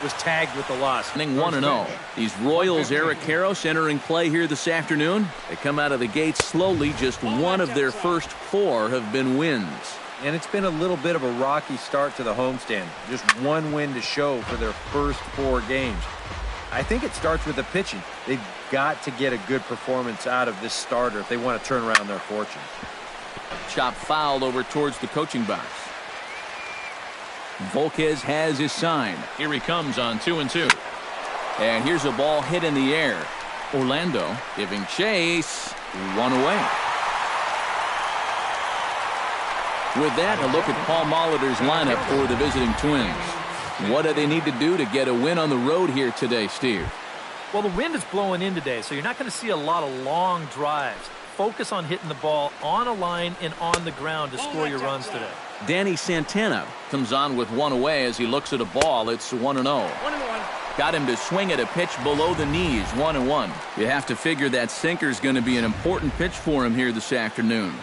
was tagged with the loss. 1-0. These Royals, Eric Karros entering play here this afternoon. They come out of the gates slowly. Just one of their first 4 have been wins. And it's been a little bit of a rocky start to the homestand. Just one win to show for their first 4 games. I think it starts with the pitching. They've got to get a good performance out of this starter if they want to turn around their fortunes. Chop fouled over towards the coaching box. Volquez has his sign. Here he comes on 2-2. And here's a ball hit in the air. Orlando giving chase. 1 away. With that, a look at Paul Molitor's lineup for the visiting Twins. What do they need to do to get a win on the road here today, Steve? Well, the wind is blowing in today, so you're not going to see a lot of long drives. Focus on hitting the ball on a line and on the ground to score your runs today. Danny Santana comes on with 1 away as he looks at a ball. It's 1-0. Got him to swing at a pitch below the knees. 1-1. You have to figure that sinker's going to be an important pitch for him here this afternoon.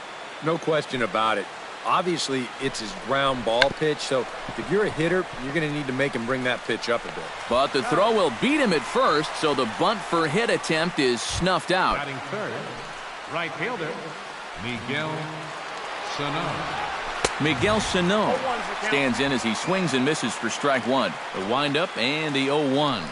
No question about it. Obviously, it's his ground ball pitch, so if you're a hitter, you're going to need to make him bring that pitch up a bit. But the throw will beat him at first, so the bunt for hit attempt is snuffed out. Batting third, right fielder, Miguel Sano. Miguel Sano stands in as he swings and misses for strike 1. The windup and the 0-1.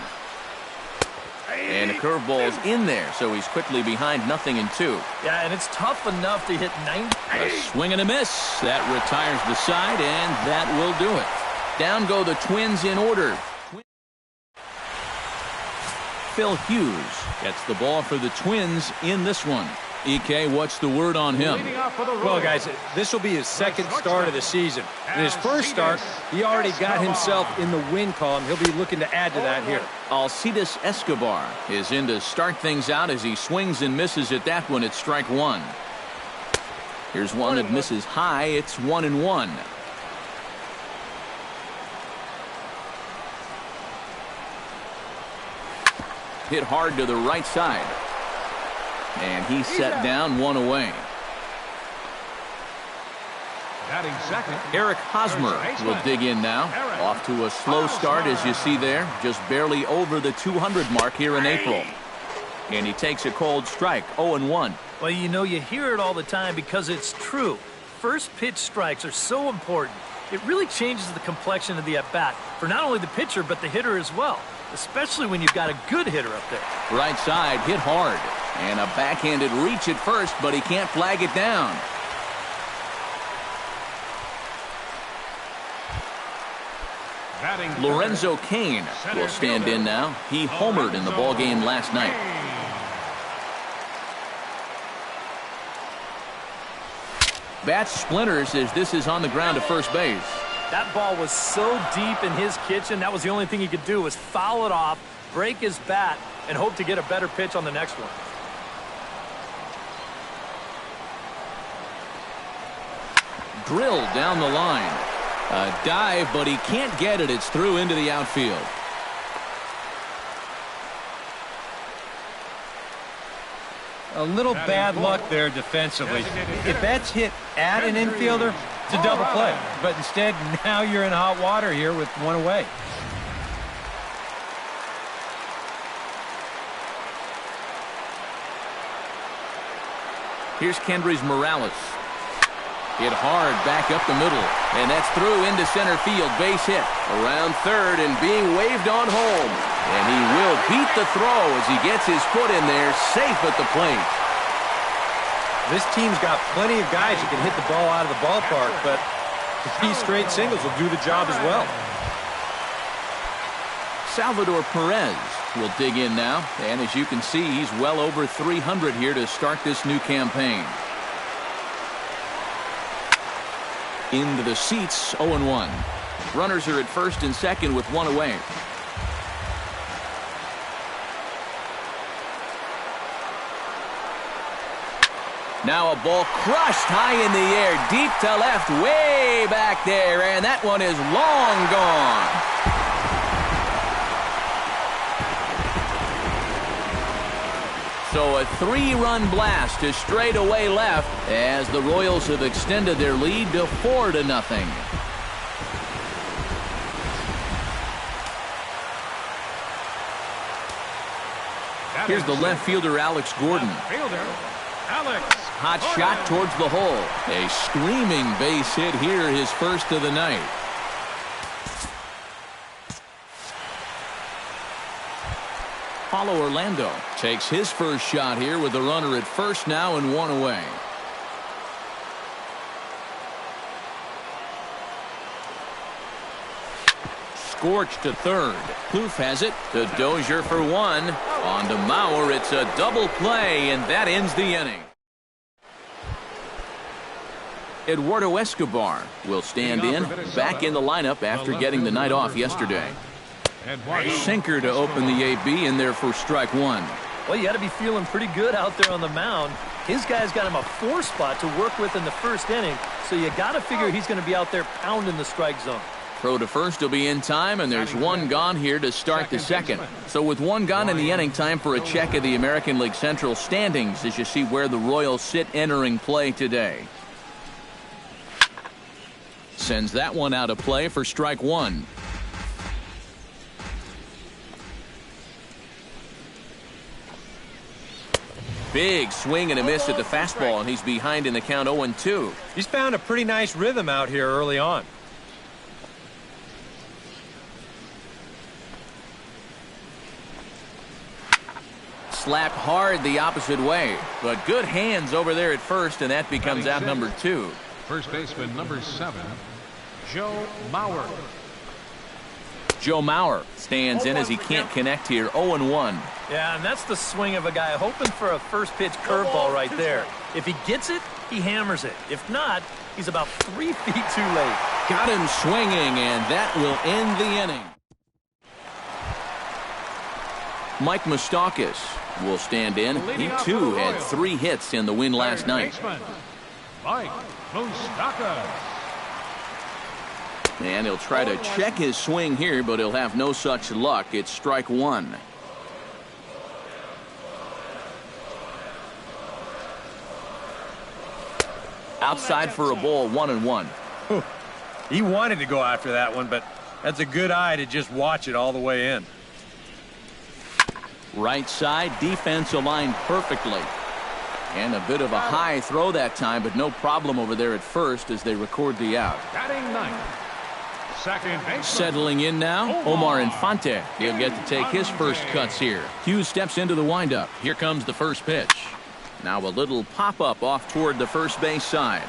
And the curveball's in there, so he's quickly behind 0-2. Yeah, and it's tough enough to hit 90. A swing and a miss. That retires the side, and that will do it. Down go the Twins in order. Phil Hughes gets the ball for the Twins in this one. EK, what's the word on him? Well, guys, this will be his second start of the season. In his first start, he already got himself in the win column. He'll be looking to add to that here. Alcides Escobar is in to start things out as he swings and misses at that one at strike 1. Here's one that misses high. It's 1-1. Hit hard to the right side. And he's set down 1 away. Batting second, Eric Hosmer will dig in now. Off to a slow start, as you see there. Just barely over the 200 mark here in April. And he takes a cold strike, 0-1. Well, you know, you hear it all the time because it's true. First pitch strikes are so important. It really changes the complexion of the at-bat for not only the pitcher but the hitter as well, especially when you've got a good hitter up there. Right side, hit hard. And a backhanded reach at first, but he can't flag it down. Lorenzo Cain will stand in now. He homered in the ballgame last night. Bat splinters as this is on the ground to first base. That ball was so deep in his kitchen, that was the only thing he could do was foul it off, break his bat, and hope to get a better pitch on the next one. Drilled down the line. A dive, but he can't get it. It's through into the outfield. A little bad luck there defensively. If that's hit at an infielder, it's a double play. But instead, now you're in hot water here with 1 away. Here's Kendrys Morales. Hit hard back up the middle. And that's through into center field. Base hit. Around third and being waved on home. And he will beat the throw as he gets his foot in there, safe at the plate. This team's got plenty of guys who can hit the ball out of the ballpark, but 3 straight singles will do the job as well. Salvador Perez will dig in now. And as you can see, he's well over 300 here to start this new campaign. Into the seats, 0-1. Runners are at first and second with 1 away. Now a ball crushed high in the air, deep to left, way back there, and that one is long gone. So a 3-run blast to straightaway left as the Royals have extended their lead to 4-0. Here's the left fielder, Alex Gordon. Fielder, Alex. Hot shot towards the hole. A screaming base hit here, his first of the night. Paulo Orlando takes his first shot here with the runner at first now and one away. Scorched to third. Plouffe has it to Dozier for one. On to Mauer. It's a double play, and that ends the inning. Eduardo Escobar will stand in, back in the lineup after getting the night off yesterday. Sinker to open the AB in there for strike one. Well, you got to be feeling pretty good out there on the mound. His guy's got him a 4 spot to work with in the first inning, so you got to figure he's going to be out there pounding the strike zone. Throw to first will be in time, and there's one gone here to start the second. So with one gone in the inning, time for a check of the American League Central standings as you see where the Royals sit entering play today. Sends that one out of play for strike one. Big swing and a miss at the fastball, and he's behind in the count 0-2. He's found a pretty nice rhythm out here early on. Slapped hard the opposite way, but good hands over there at first, and that becomes out number 2. First baseman number 7, Joe Mauer. Joe Mauer stands in as he can't connect here. 0-1. Yeah, and that's the swing of a guy hoping for a first pitch curveball right there. If he gets it, he hammers it. If not, he's about 3 feet too late. Got him swinging, and that will end the inning. Mike Moustakas will stand in. He too had 3 hits in the win last night. Mike Moustakas. And he'll try to check his swing here, but he'll have no such luck. It's strike one. Outside for a ball, 1-1. He wanted to go after that one, but that's a good eye to just watch it all the way in. Right side, defense aligned perfectly. And a bit of a high throw that time, but no problem over there at first as they record the out. Batting ninth. Second baseman. Settling in now, Omar Infante. He'll get to take his first cuts here. Hughes steps into the windup. Here comes the first pitch. Now a little pop-up off toward the first base side.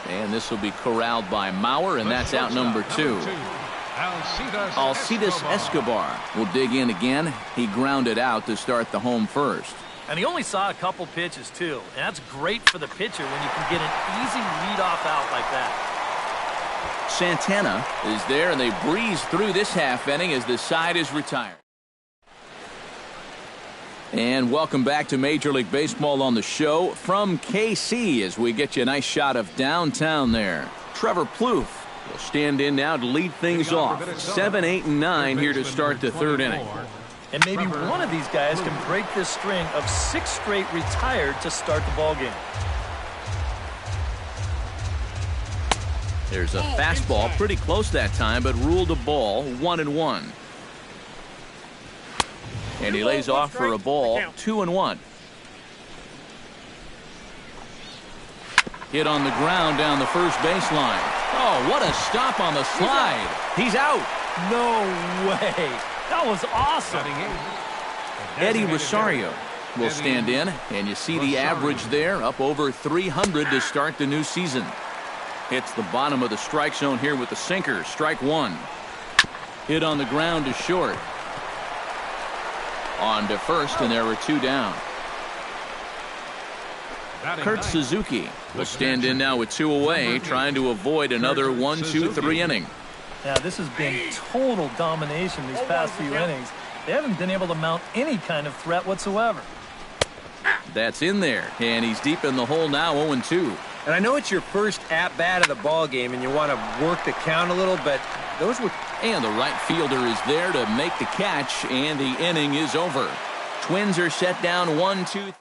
And this will be corralled by Mauer, and that's out number 2. Alcides Escobar will dig in again. He grounded out to start the home first. And he only saw a couple pitches, too. And that's great for the pitcher when you can get an easy leadoff out like that. Santana is there, and they breeze through this half inning as the side is retired. And welcome back to Major League Baseball on the show from KC as we get you a nice shot of downtown there. Trevor Plouffe will stand in now to lead things off. 7, 8, and 9 here to start the third inning. And maybe one of these guys can break this string of 6 straight retired to start the ball game. There's a fastball pretty close that time, but ruled a ball. 1-1. And he lays off for a ball. 2-1. Hit on the ground down the first baseline. Oh, what a stop on the slide. He's out. No way. That was awesome. Eddie Rosario will stand in, and you see the average there, up over 300 to start the new season. Hits the bottom of the strike zone here with the sinker. Strike one. Hit on the ground to short. On to first, and there were 2 down. Kurt Suzuki will stand in now with 2 away, trying to avoid another 1-2-3 inning. Now, this has been total domination these past few innings. They haven't been able to mount any kind of threat whatsoever. That's in there, and he's deep in the hole now, 0-2. And I know it's your first at-bat of the ball game, and you want to work the count a little, but those were... And the right fielder is there to make the catch, and the inning is over. Twins are set down 1-2.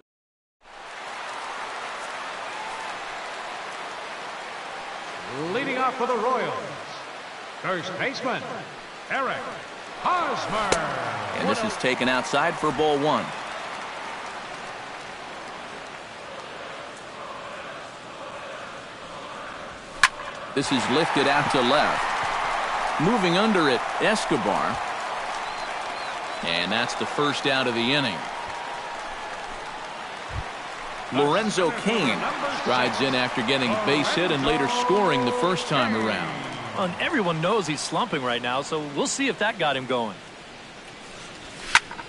Leading off for the Royals, first baseman, Eric Hosmer. And this is taken outside for ball 1. This is lifted out to left. Moving under it, Escobar. And that's the first out of the inning. Lorenzo Cain strides in after getting a base hit and later scoring the first time around. And everyone knows he's slumping right now, so we'll see if that got him going.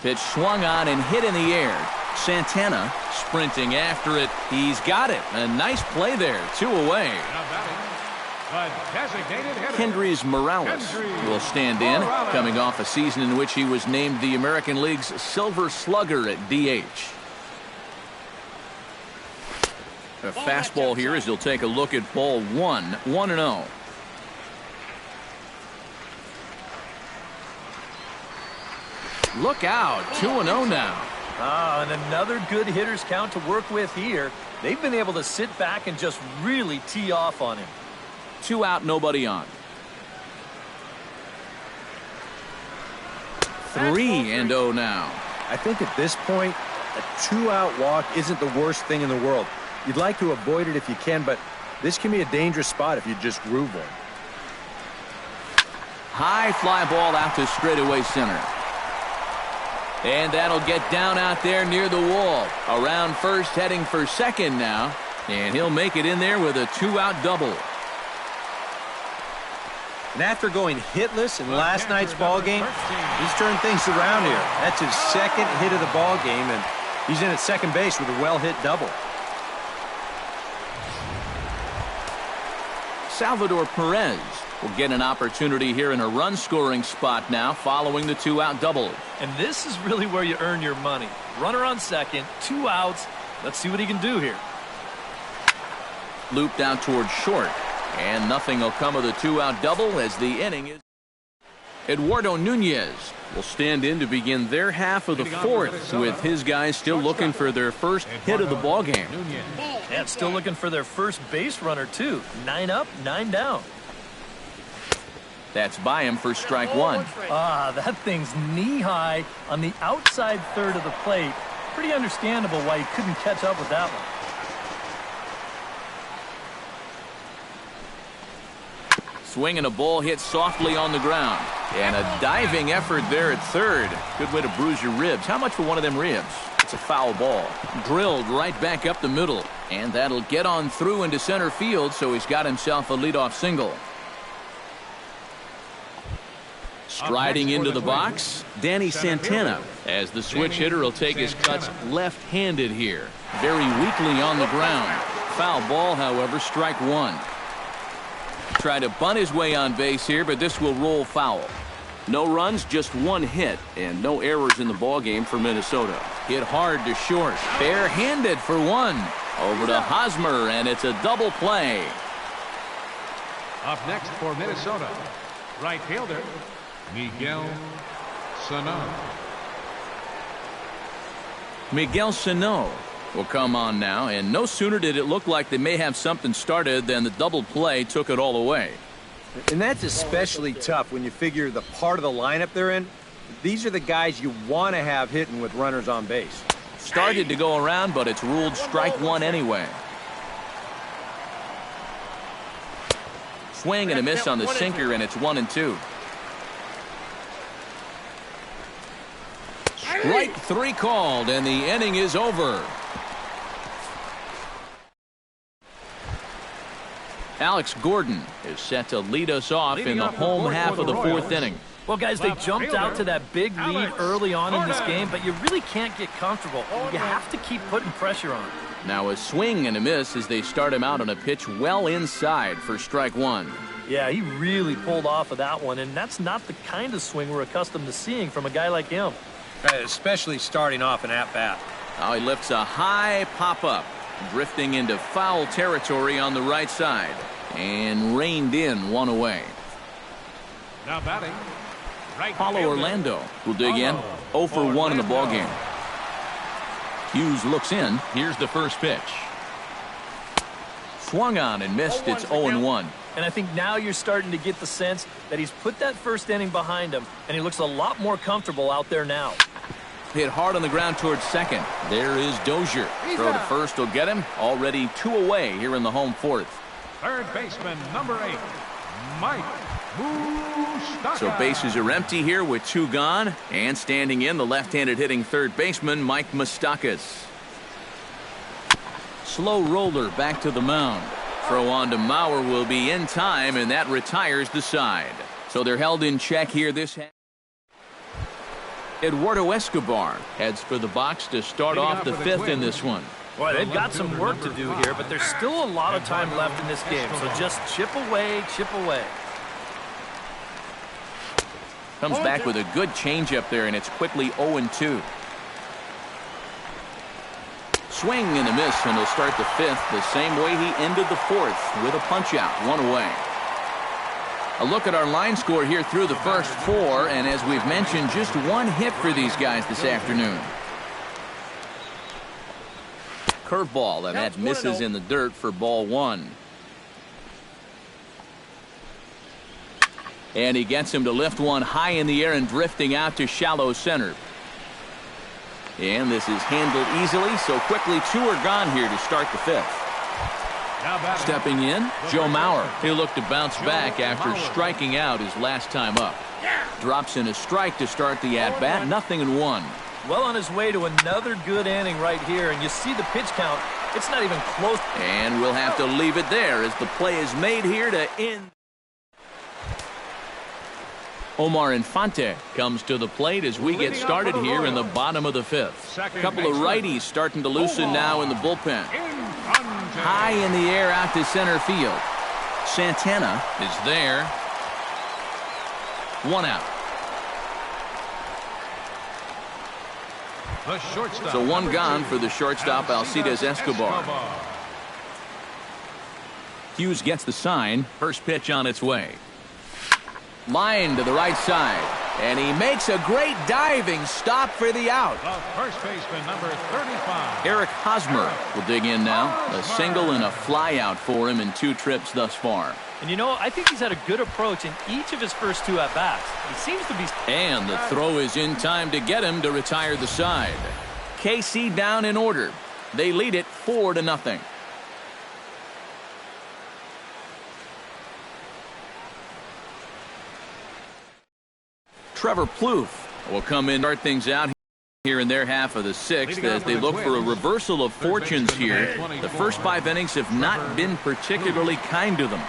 Pitch swung on and hit in the air. Santana sprinting after it. He's got it. A nice play there. 2 away. Kendrys Morales will stand in, coming off a season in which he was named the American League's Silver Slugger at DH. A fastball here as he'll take a look at ball 1, 1-0. Look out, 2-0 now. And another good hitter's count to work with here. They've been able to sit back and just really tee off on him. 2 out, nobody on. 3-0 now. I think at this point, a 2-out walk isn't the worst thing in the world. You'd like to avoid it if you can, but this can be a dangerous spot if you just groove one. High fly ball out to straightaway center. And that'll get down out there near the wall. Around first, heading for second now. And he'll make it in there with a 2-out double. And after going hitless in last night's ball game, he's turned things around here. That's his second hit of the ball game, and he's in at second base with a well-hit double. Salvador Perez will get an opportunity here in a run-scoring spot now following the 2-out double. And this is really where you earn your money. Runner on second, 2 outs. Let's see what he can do here. Looped out towards short. And nothing will come of the 2-out double as the inning is. Eduardo Nunez will stand in to begin their half of the fourth with his guys still looking for their first hit of the ball game. And still looking for their first base runner, too. 9 up, 9 down. That's by him for strike 1. That thing's knee-high on the outside third of the plate. Pretty understandable why he couldn't catch up with that one. Swinging a ball hit softly on the ground. And a diving effort there at third. Good way to bruise your ribs. How much for one of them ribs? It's a foul ball. Drilled right back up the middle. And that'll get on through into center field, so he's got himself a leadoff single. Striding into the box, Danny Santana, as the switch hitter will take his cuts left-handed here. Very weakly on the ground. Foul ball, however, strike 1. Try to bunt his way on base here, but this will roll foul. No runs, just 1 hit, and no errors in the ballgame for Minnesota. Hit hard to short. Bare-handed for 1. Over to Hosmer, and it's a double play. Up next for Minnesota, right fielder, Miguel Sano. Miguel Sano will come on now, and no sooner did it look like they may have something started than the double play took it all away. And that's especially tough when you figure the part of the lineup they're in. These are the guys you want to have hitting with runners on base. Started to go around, but it's ruled strike 1 anyway. Swing and a miss on the sinker, and it's 1-2. Strike 3 called, and the inning is over. Alex Gordon is set to lead us off in the home half of the 4th inning. Well, guys, they jumped out to that big lead early on in this game, but you really can't get comfortable. You have to keep putting pressure on. Now a swing and a miss as they start him out on a pitch well inside for strike 1. Yeah, he really pulled off of that one, and that's not the kind of swing we're accustomed to seeing from a guy like him. Especially starting off an at-bat. Now he lifts a high pop-up, drifting into foul territory on the right side, and reined in 1 away. Now batting, right Paulo fielder, Orlando will dig in. 0 for 1 in the ballgame. Hughes looks in. Here's the first pitch. Swung on and missed. It's 0-1. And I think now you're starting to get the sense that he's put that first inning behind him, and he looks a lot more comfortable out there now. Hit hard on the ground towards second. There is Dozier. Throw to first will get him. Already 2 away here in the home 4th. Third baseman, number 8, Mike Moustakas. So bases are empty here with 2 gone. And standing in, the left-handed hitting third baseman, Mike Moustakas. Slow roller back to the mound. Throw on to Mauer will be in time, and that retires the side. So they're held in check here this half. Eduardo Escobar heads for the box to start off the 5th in this one. Boy, they've got some work to do here, but there's still a lot of time left in this game. So just chip away, chip away. Comes back with a good changeup there, and it's quickly 0-2. Swing and a miss, and he'll start the 5th the same way he ended the 4th with a punch-out, 1 away. A look at our line score here through the first 4, and as we've mentioned, just 1 hit for these guys this afternoon. Curveball, and that misses in the dirt for ball 1. And he gets him to lift one high in the air and drifting out to shallow center. And this is handled easily, so quickly 2 are gone here to start the 5th. Stepping in, Joe Mauer. He'll look to bounce back after striking out his last time up. Drops in a strike to start the at-bat, 0-1. Well on his way to another good inning right here, and you see the pitch count. It's not even close. And we'll have to leave it there as the play is made here to end. Omar Infante comes to the plate as we get started here in the bottom of the 5th. A couple of righties starting to loosen now in the bullpen. High in the air out to center field. Santana is there. 1 out. So 1 gone for the shortstop, Alcides Escobar. Hughes gets the sign. First pitch on its way. Line to the right side. And he makes a great diving stop for the out. The first baseman, number 35. Eric Hosmer will dig in now. A single and a fly out for him in 2 trips thus far. And you know, I think he's had a good approach in each of his first 2 at-bats. He seems to be... And the throw is in time to get him to retire the side. KC down in order. They lead it 4-0. Trevor Plouffe will come in, start things out here in their half of the 6th as they look for a reversal of fortunes here. The first 5 innings have not been particularly kind to them.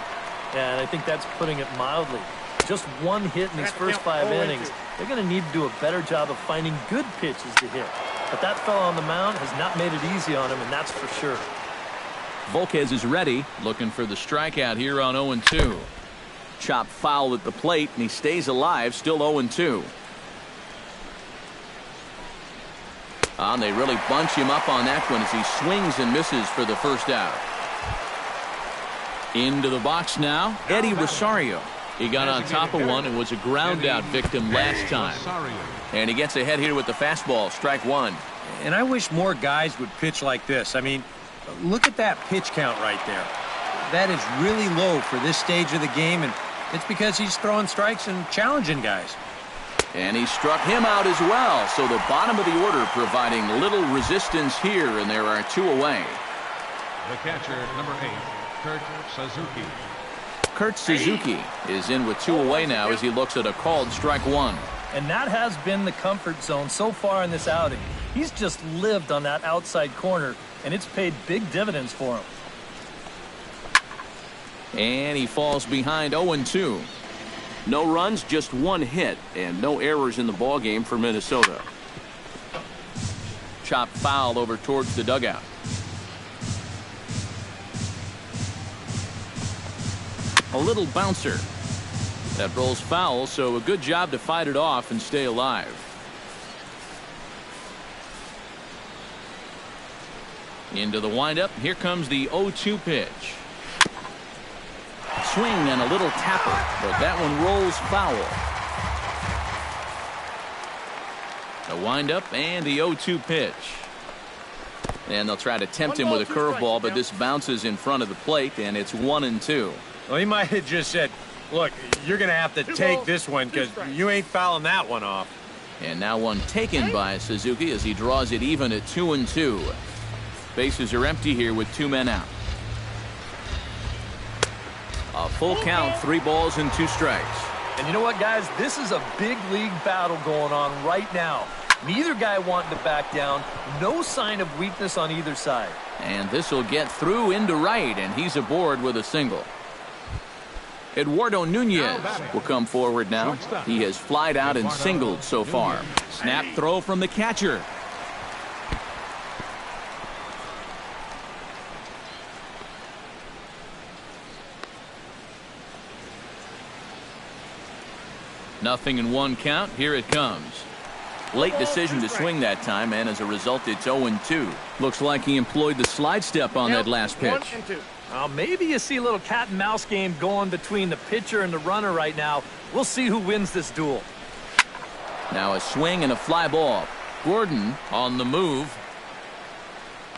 Yeah, and I think that's putting it mildly. Just 1 hit in these first 5 innings. They're going to need to do a better job of finding good pitches to hit. But that fellow on the mound has not made it easy on him, and that's for sure. Volquez is ready, looking for the strikeout here on 0-2. Chop foul at the plate, and he stays alive, still 0-2. And they really bunch him up on that one as he swings and misses for the first out. Into the box now, Eddie Rosario. He got on top of one and was a ground out victim last time. And he gets ahead here with the fastball, strike 1. And I wish more guys would pitch like this. I mean, look at that pitch count right there. That is really low for this stage of the game, and it's because he's throwing strikes and challenging guys. And he struck him out as well, so the bottom of the order providing little resistance here, and there are 2 away. The catcher, number 8, Kurt Suzuki. Kurt Suzuki is in with 2 away now as he looks at a called strike 1. And that has been the comfort zone so far in this outing. He's just lived on that outside corner, and it's paid big dividends for him. And he falls behind 0-2. No runs, just 1 hit, and no errors in the ballgame for Minnesota. Chop foul over towards the dugout. A little bouncer. That rolls foul, so a good job to fight it off and stay alive. Into the windup. Here comes the 0-2 pitch. Swing and a little tapper, but that one rolls foul. The windup and the 0-2 pitch. And they'll try to tempt him with a curveball, but this bounces in front of the plate, and it's 1-2. Well, he might have just said, look, you're going to have to take this one because you ain't fouling that one off. And now one taken by Suzuki as he draws it even at 2-2. Bases are empty here with 2 men out. full count, 3 balls and 2 strikes. And you know what, guys? This is a big league battle going on right now. Neither guy wanting to back down. No sign of weakness on either side. And this will get through into right, and he's aboard with a single. Eduardo Nunez will come forward now. He has flied out and singled so far. Snap throw from the catcher. Nothing in 1 count. Here it comes. Late decision to swing that time, and as a result, it's 0-2. Looks like he employed the slide step on that last pitch. Well, maybe you see a little cat and mouse game going between the pitcher and the runner right now. We'll see who wins this duel. Now a swing and a fly ball. Gordon on the move.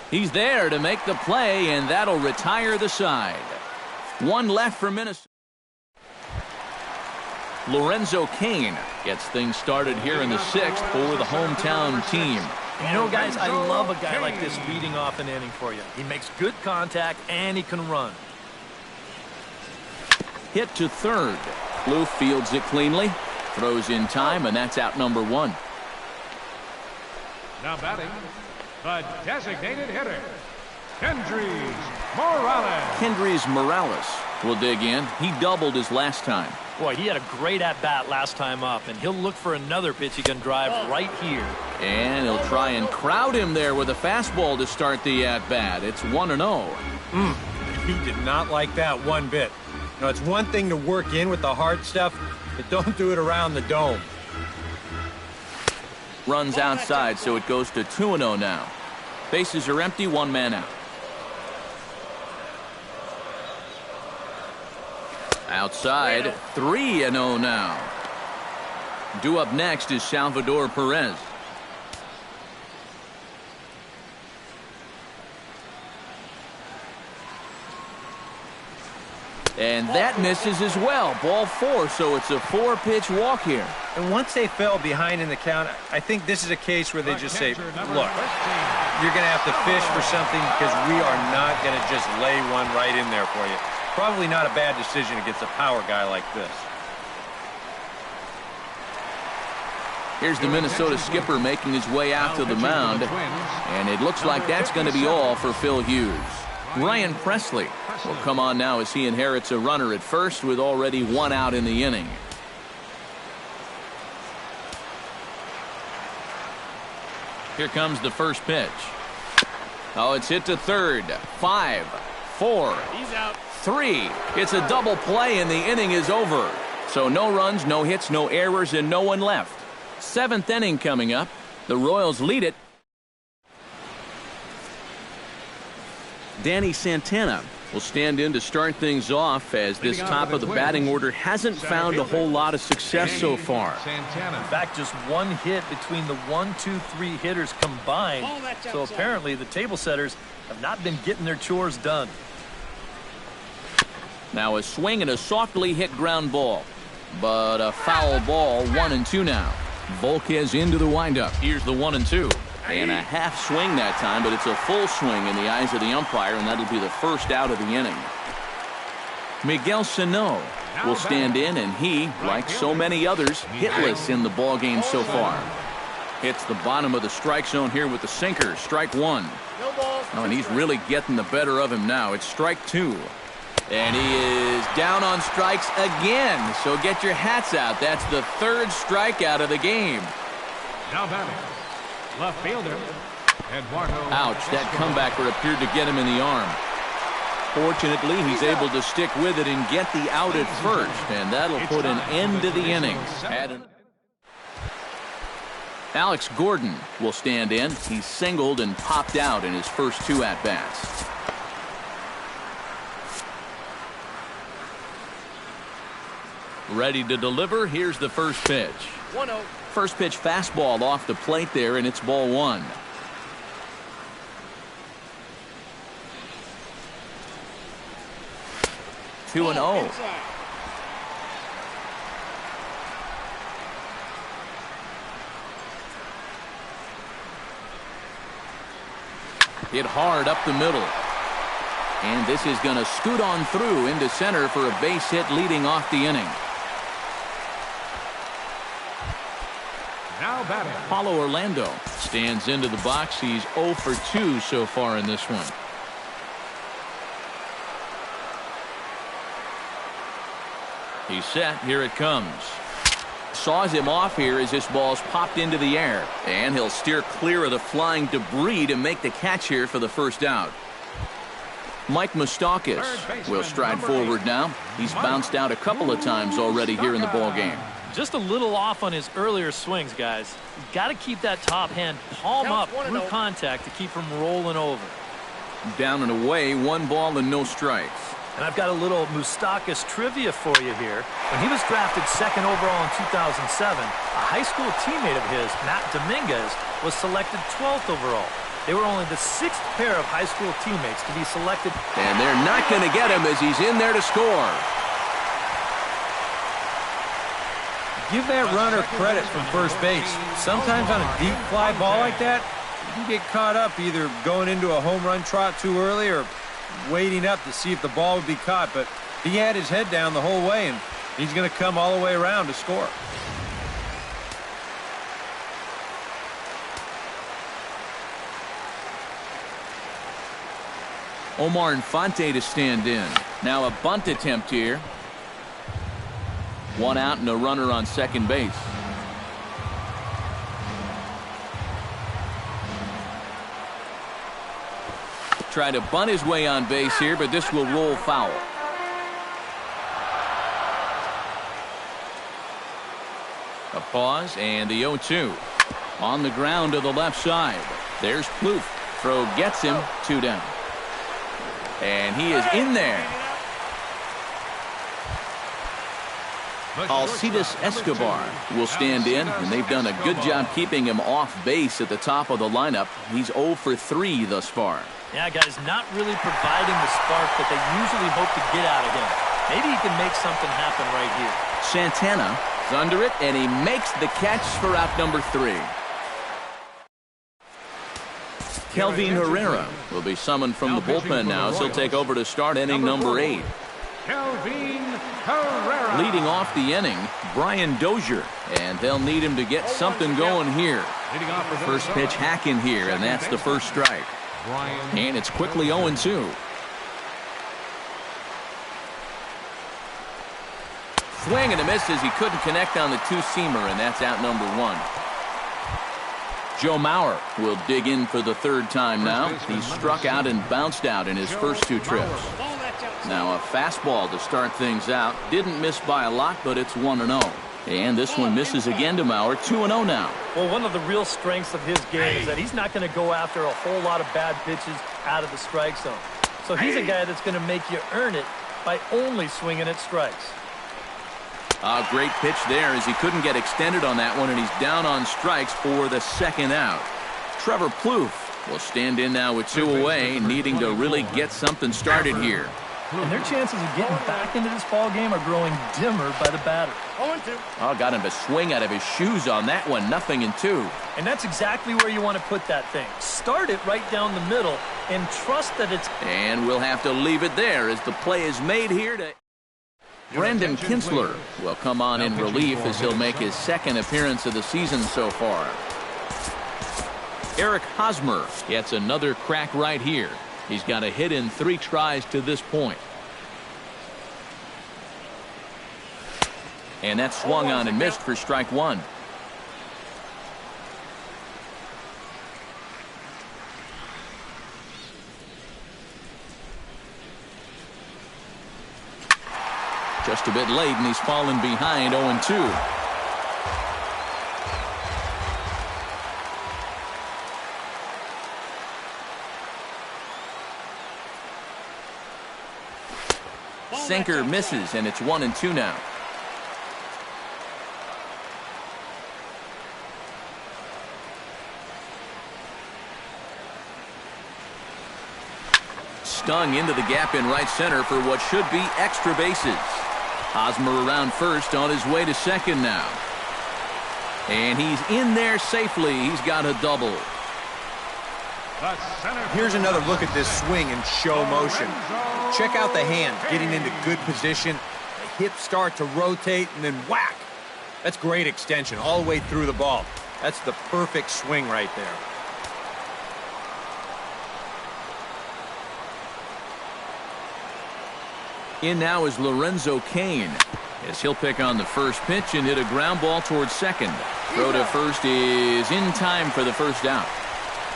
He's there to make the play, and that'll retire the side. 1 left for Minnesota. Lorenzo Cain gets things started here in the 6th for the hometown team. You know, guys, I love a guy like this leading off an inning for you. He makes good contact, and he can run. Hit to third. Blue fields it cleanly. Throws in time, and that's out number 1. Now batting, the designated hitter, Kendrys Morales. Kendrys Morales will dig in. He doubled his last time. Boy, he had a great at-bat last time up, and he'll look for another pitch he can drive right here. And he'll try and crowd him there with a fastball to start the at-bat. It's 1-0. He did not like that one bit. Now, it's one thing to work in with the hard stuff, but don't do it around the dome. Runs outside, so it goes to 2-0 now. Bases are empty, 1 man out. Outside, 3-0 now. Due up next is Salvador Perez. And that misses as well. Ball 4, so it's a 4-pitch walk here. And once they fell behind in the count, I think this is a case where they just say, look, you're going to have to fish for something because we are not going to just lay one right in there for you. Probably not a bad decision against a power guy like this. Here's the Minnesota skipper making his way out to the mound. And it looks like that's going to be all for Phil Hughes. Ryan Presley will come on now as he inherits a runner at first with already 1 out in the inning. Here comes the first pitch. Oh, it's hit to third. 5, 4, 3. It's a double play and the inning is over. So no runs, no hits, no errors, and no one left. 7th inning coming up. The Royals lead it. Danny Santana will stand in to start things off as this top of the batting order hasn't found a whole lot of success so far. In fact, just 1 hit between the 1, 2, 3 hitters combined. So apparently the table setters have not been getting their chores done. Now a swing and a softly hit ground ball. But a foul ball, 1-2 now. Volquez into the windup. Here's the 1-2. And a half swing that time, but it's a full swing in the eyes of the umpire, and that'll be the first out of the inning. Miguel Sano will stand in, and he, like so many others, hitless in the ballgame so far. Hits the bottom of the strike zone here with the sinker. Strike 1. Oh, and he's really getting the better of him now. It's strike 2. And he is down on strikes again. So get your hats out. That's the 3rd strikeout of the game. Now batting, left fielder, Eduardo. Ouch, that comebacker appeared to get him in the arm. Fortunately, he's able to stick with it and get the out at first, and that'll put an end to the inning. Alex Gordon will stand in. He's singled and popped out in his first 2 at-bats. Ready to deliver. Here's the first pitch. 1-0. First pitch fastball off the plate there, and it's ball 1. Two and 0. Hit hard up the middle. And this is going to scoot on through into center for a base hit leading off the inning. Now batting. Paulo Orlando stands into the box. He's 0 for 2 so far in this one. He's set. Here it comes. Saws him off here as this ball's popped into the air. And he'll steer clear of the flying debris to make the catch here for the first out. Mike Moustakas will stride forward now. He's bounced out a couple of times already here in the ball game. Just a little off on his earlier swings, guys. You've got to keep that top hand palm up through contact to keep from rolling over. Down and away, 1 ball and no strikes. And I've got a little Moustakas trivia for you here. When he was drafted 2nd overall in 2007, a high school teammate of his, Matt Dominguez, was selected 12th overall. They were only the 6th pair of high school teammates to be selected. And they're not going to get him as he's in there to score. Give that runner credit from first base. Sometimes on a deep fly ball like that, you can get caught up either going into a home run trot too early or waiting up to see if the ball would be caught. But he had his head down the whole way, and he's going to come all the way around to score. Omar Infante to stand in. Now a bunt attempt here. 1 out and a runner on second base. Try to bunt his way on base here, but this will roll foul. A pause and the 0-2. On the ground to the left side. There's Plouffe. Throw gets him. 2 down. And he is in there. Alcides Escobar will stand in, and they've done a good job keeping him off base at the top of the lineup. He's 0 for 3 thus far. Yeah, guys, not really providing the spark that they usually hope to get out of him. Maybe he can make something happen right here. Santana is under it, and he makes the catch for out number 3. Kelvin Herrera will be summoned from the bullpen now as he'll take over to start inning number 8. Kelvin Herrera. Leading off the inning, Brian Dozier, and they'll need him to get something going here. First pitch hacking here, and that's the first strike. And it's quickly 0-2. Swing and a miss as he couldn't connect on the two-seamer, and that's out number 1. Joe Mauer will dig in for the 3rd time now. He struck out and bounced out in his first 2 trips. Now a fastball to start things out. Didn't miss by a lot, but it's 1-0. And this one misses again to Mauer. 2-0 now. Well, one of the real strengths of his game is that he's not going to go after a whole lot of bad pitches out of the strike zone. So he's a guy that's going to make you earn it by only swinging at strikes. A great pitch there as he couldn't get extended on that one, and he's down on strikes for the 2nd out. Trevor Plouffe will stand in now with 2 away, needing to really get something started here. And their chances of getting back into this ball game are growing dimmer by the batter. Oh, got him to swing out of his shoes on that one. 0-2. And that's exactly where you want to put that thing. Start it right down the middle and trust that it's... And we'll have to leave it there as the play is made here to... Brandon Kinsler will come on in relief as he'll make his 2nd appearance of the season so far. Eric Hosmer gets another crack right here. He's got a hit in 3 tries to this point. And that's swung on and missed for strike 1. Just a bit late, and he's fallen behind 0-2. Sinker misses, and it's 1-2 now. Stung into the gap in right center for what should be extra bases. Hosmer around first on his way to 2nd now. And he's in there safely. He's got a double. The center Here's fielder, another look at this swing in show motion. Check out the hand getting into good position. The hips start to rotate and then whack. That's great extension all the way through the ball. That's the perfect swing right there. In now is Lorenzo Cain, as he'll pick on the first pitch and hit a ground ball towards second. Throw to first is in time for the first out.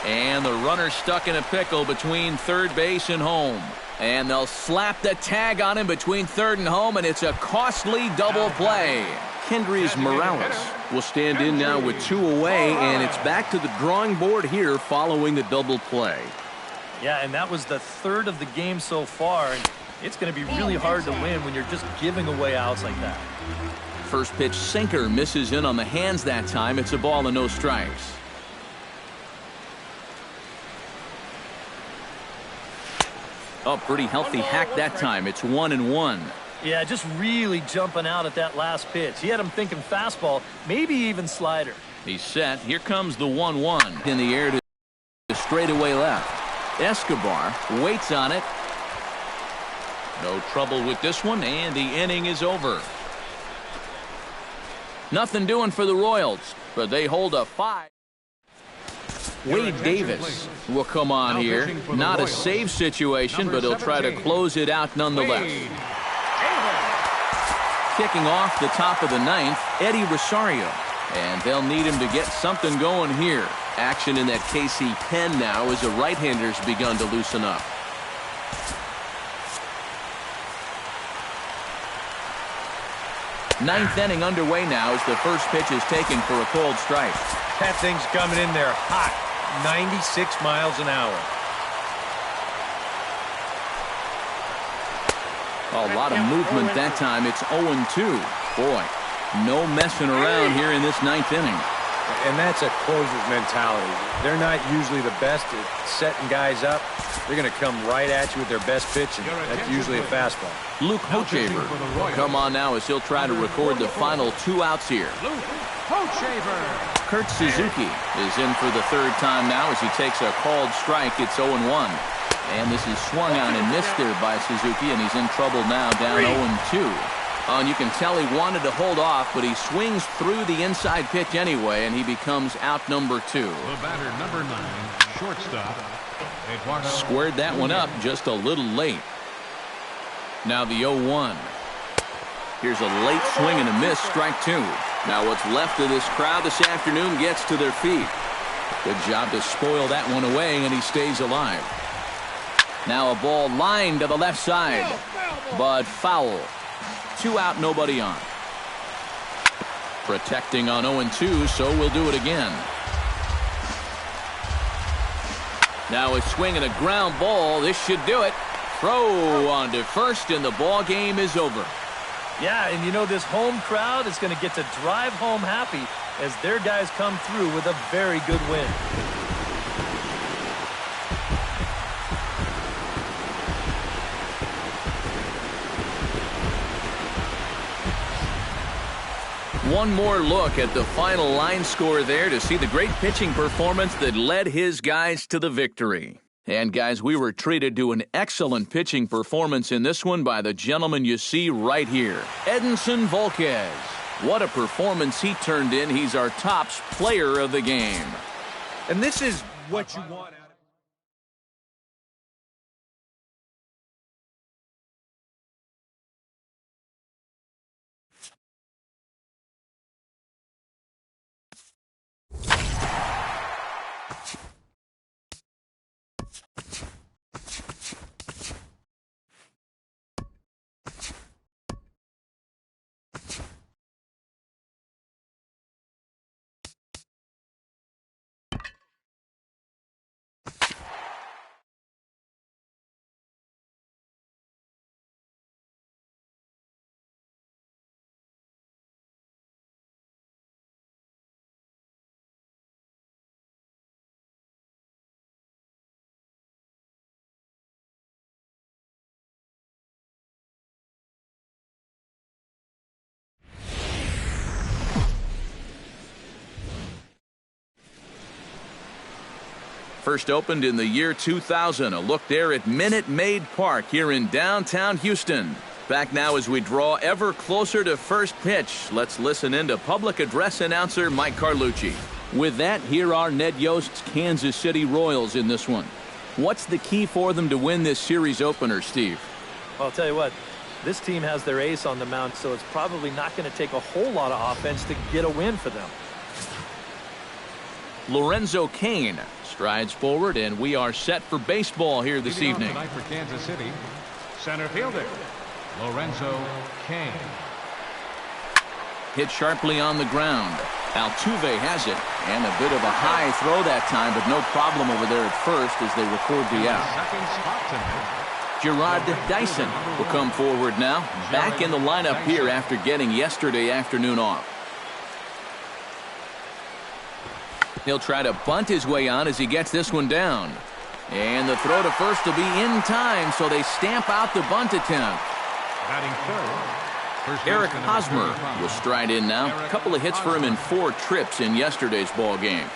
And the runner stuck in a pickle between third base and home. And they'll slap the tag on him between third and home, and it's a costly double play. Kendrys Morales will stand in now with 2 away, and it's back to the drawing board here following the double play. Yeah, and that was the third of the game so far, and it's going to be really hard to win when you're just giving away outs like that. First pitch sinker misses in on the hands that time. It's a ball and no strikes. Oh, pretty healthy hack that time. It's 1-1. Yeah, just really jumping out at that last pitch. He had him thinking fastball, maybe even slider. He's set. Here comes the 1-1 in the air to straightaway left. Escobar waits on it. No trouble with this one, and the inning is over. Nothing doing for the Royals, but they hold a 5. Wade Davis will come on here. Not a save situation, but he'll try to close it out nonetheless. Kicking off the top of the 9th, Eddie Rosario. And they'll need him to get something going here. Action in that KC pen now as the right-hander's begun to loosen up. Ninth inning underway now as the first pitch is taken for a cold strike. That thing's coming in there hot. 96 miles an hour. A lot of movement that time. It's 0-2. Boy, no messing around here in this 9th inning. And that's a closer's mentality. They're not usually the best at setting guys up. They're going to come right at you with their best pitch, and that's usually a fastball. Luke Hochaver will come on now as he'll try to record the final 2 outs here. Kurt Suzuki is in for the 3rd time now as he takes a called strike. It's 0-1. And this is swung on and missed there by Suzuki, and he's in trouble now, down 0-2. And you can tell he wanted to hold off, but he swings through the inside pitch anyway, and he becomes out number 2. The batter, number 9, shortstop. Eduardo. Squared that one up just a little late. Now the 0-1. Here's a late swing and a miss, strike 2. Now what's left of this crowd this afternoon gets to their feet. Good job to spoil that one away, and he stays alive. Now a ball lined to the left side, but foul. 2 out, nobody on. Protecting on 0-2, so we'll do it again. Now a swing and a ground ball. This should do it. Throw on to first, and the ball game is over. Yeah, and you know this home crowd is going to get to drive home happy as their guys come through with a very good win. One more look at the final line score there to see the great pitching performance that led his guys to the victory. And guys, we were treated to an excellent pitching performance in this one by the gentleman you see right here, Edinson Volquez. What a performance he turned in. He's our tops player of the game. And this is what you want. First opened in the year 2000. A look there at Minute Maid Park here in downtown Houston. Back now as we draw ever closer to first pitch. Let's listen in to public address announcer Mike Carlucci. With that, here are Ned Yost's Kansas City Royals in this one. What's the key for them to win this series opener, Steve? Well, I'll tell you what, this team has their ace on the mound, so it's probably not going to take a whole lot of offense to get a win for them. Lorenzo Cain strides forward, and we are set for baseball here this evening. Tonight for Kansas City, center fielder Lorenzo Cain. Hit sharply on the ground. Altuve has it, and a bit of a high throw that time, but no problem over there at first as they record the out. Second spot tonight. Gerard Dyson will come forward now, back in the lineup here after getting yesterday afternoon off. He'll try to bunt his way on as he gets this one down. And the throw to first will be in time, so they stamp out the bunt attempt. Batting third. Eric Hosmer will stride in now. A couple of hits for him in 4 trips in yesterday's ball game.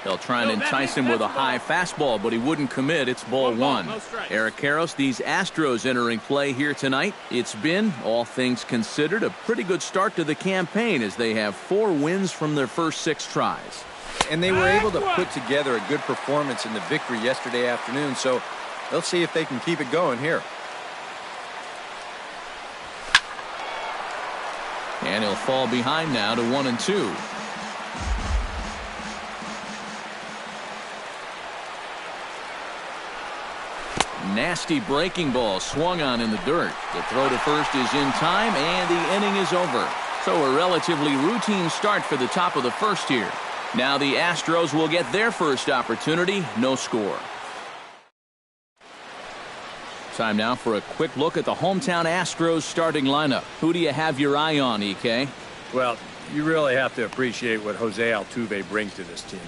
They'll try and entice him with a high fastball, but he wouldn't commit. It's ball 1. Eric Karros, these Astros entering play here tonight. It's been, all things considered, a pretty good start to the campaign as they have 4 wins from their first 6 tries. And they were able to put together a good performance in the victory yesterday afternoon, so they'll see if they can keep it going here. And he'll fall behind now to 1-2. Nasty breaking ball swung on in the dirt. The throw to first is in time, and the inning is over. So a relatively routine start for the top of the first here. Now the Astros will get their first opportunity. No score. Time now for a quick look at the hometown Astros starting lineup. Who do you have your eye on, EK? Well, you really have to appreciate what Jose Altuve brings to this team.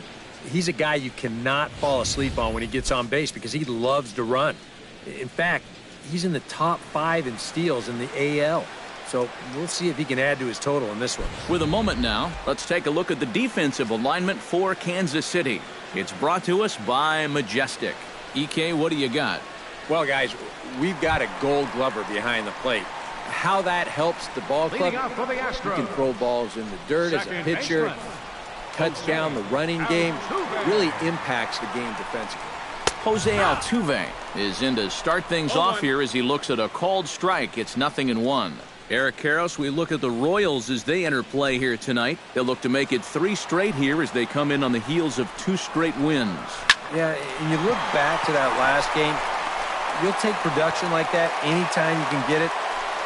He's a guy you cannot fall asleep on when he gets on base because he loves to run. In fact, he's in the top 5 in steals in the AL. So we'll see if he can add to his total in this one. With a moment now, let's take a look at the defensive alignment for Kansas City. It's brought to us by Majestic. EK, what do you got? Well, guys, we've got a Gold Glover behind the plate. How that helps the ball club, Leading off for the you Astros. can throw balls in the dirt as a Second pitcher, baseman. cuts down the running game, really impacts the game defensively. Jose Altuve is in to start things off here as he looks at a called strike. It's 0-1. Eric Karros, we look at the Royals as they enter play here tonight. They'll look to make it 3 straight here as they come in on the heels of 2 straight wins. Yeah, and you look back to that last game, you'll take production like that anytime you can get it.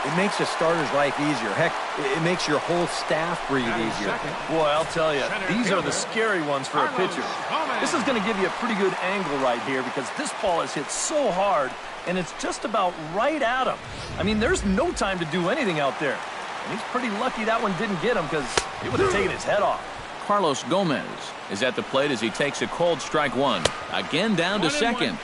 It makes a starter's life easier. Heck, it makes your whole staff breathe easier. Boy, I'll tell you, these are the scary ones for a pitcher. This is going to give you a pretty good angle right here because this ball is hit so hard, and it's just about right at him. I mean, there's no time to do anything out there. And he's pretty lucky that one didn't get him because it would have taken his head off. Carlos Gomez is at the plate as he takes a called strike 1. Again down to second.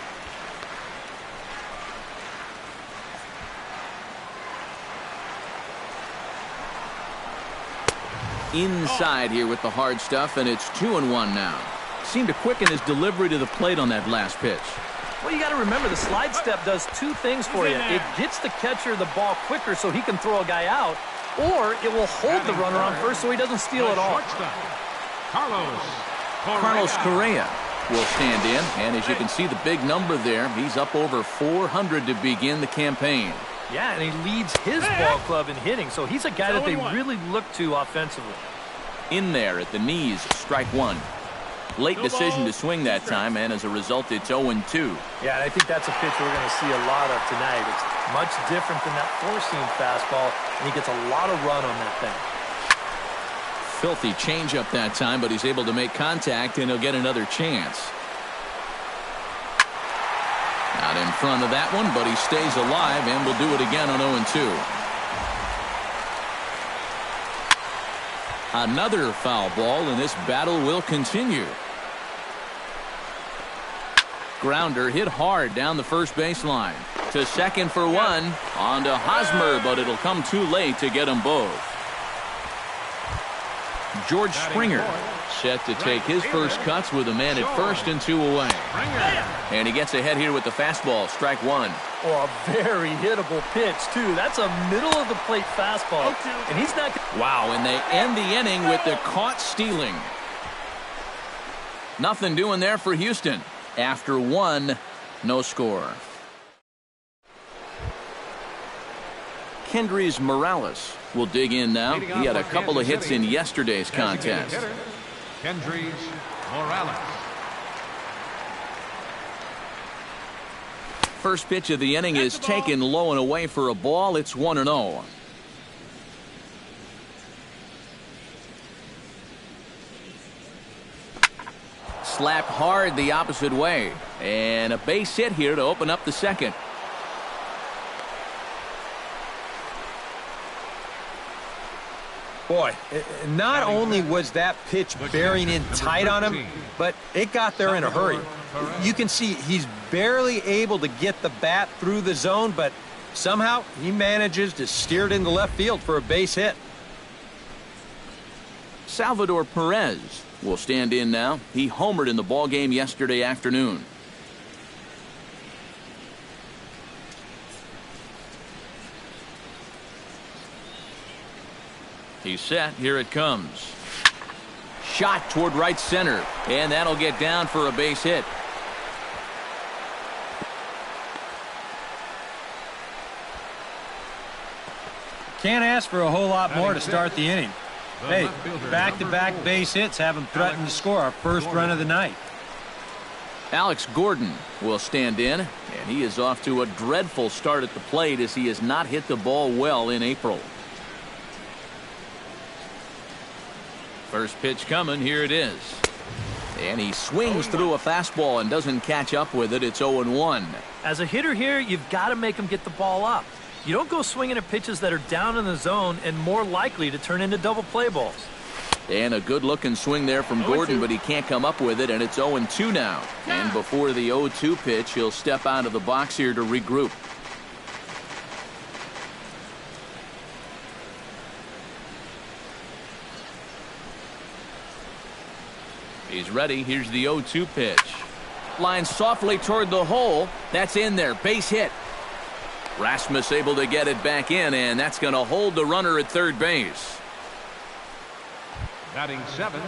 Inside here with the hard stuff, and it's 2-1 now. Seemed to quicken his delivery to the plate on that last pitch. Well, you got to remember the slide step does 2 things for you. It gets the catcher the ball quicker so he can throw a guy out, or it will hold the runner on first so he doesn't steal it all. Carlos Correa will stand in, and as you can see the big number there, he's up over 400 to begin the campaign. Yeah, and he leads his ball club in hitting, so he's a guy that they really look to offensively. In there at the knees, strike 1. Late decision to swing that time, and as a result, it's 0-2. Yeah, and I think that's a pitch we're going to see a lot of tonight. It's much different than that 4-seam fastball, and he gets a lot of run on that thing. Filthy changeup that time, but he's able to make contact, and he'll get another chance. Out in front of that one, but he stays alive and will do it again on 0-2. Another foul ball, and this battle will continue. Grounder hit hard down the first baseline. To second for 1. On to Hosmer, but it'll come too late to get them both. George Springer. Set to take his first cuts with a man at first and 2 away. And he gets ahead here with the fastball. Strike one. Oh, a very hittable pitch, too. That's a middle-of-the-plate fastball. And he's not... Wow, and they end the inning with the caught stealing. Nothing doing there for Houston. After one, no score. Kendrys Morales will dig in now. He had a couple of hits in yesterday's contest. Kendrys Morales. First pitch of the inning is taken low and away for a ball. It's 1-0. Slapped hard the opposite way. And a base hit here to open up the second. Boy, not only was that pitch bearing in tight on him, but it got there in a hurry. You can see he's barely able to get the bat through the zone, but somehow he manages to steer it into left field for a base hit. Salvador Perez will stand in now. He homered in the ballgame yesterday afternoon. He's set. Here it comes. Shot toward right center. And that'll get down for a base hit. Can't ask for a whole lot more to start the inning. Hey, back-to-back base hits haven't threatened to score our first run of the night. Alex Gordon will stand in, and he is off to a dreadful start at the plate as he has not hit the ball well in April. First pitch coming. Here it is. And he swings through a fastball and doesn't catch up with it. It's 0-1. As a hitter here, you've got to make him get the ball up. You don't go swinging at pitches that are down in the zone and more likely to turn into double play balls. And a good-looking swing there from Gordon, but he can't come up with it, and it's 0-2 now. And before the 0-2 pitch, he'll step out of the box here to regroup. He's ready. Here's the 0-2 pitch. Line softly toward the hole. That's in there. Base hit. Rasmus able to get it back in, and that's going to hold the runner at third base. Batting 7.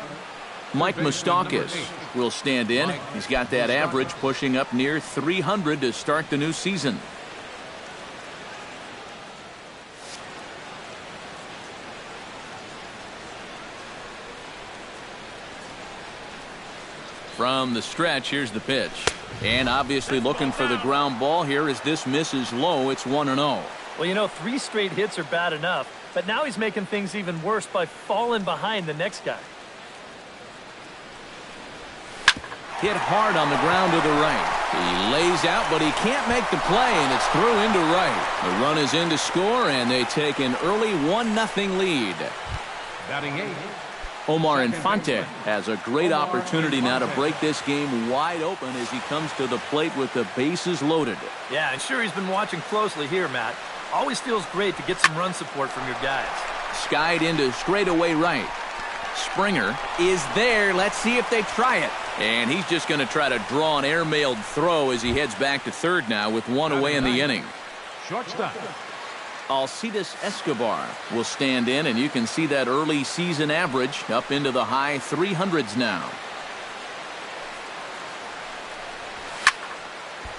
Mike Moustakas will stand in. He's got that average pushing up near 300 to start the new season. From the stretch, here's the pitch. And obviously looking for the ground ball here as this misses low. It's 1-0. Well, you know, 3 straight hits are bad enough, but now he's making things even worse by falling behind the next guy. Hit hard on the ground to the right. He lays out, but he can't make the play, and it's through into right. The run is in to score, and they take an early 1-0 lead. Batting 8. Omar Infante has a great opportunity now to break this game wide open as he comes to the plate with the bases loaded. Yeah, and sure he's been watching closely here, Matt. Always feels great to get some run support from your guys. Skied into straightaway right. Springer is there. Let's see if they try it. And he's just going to try to draw an airmailed throw as he heads back to third now with 1 away in the inning. Shortstop. Alcides Escobar will stand in, and you can see that early season average up into the high 300s now.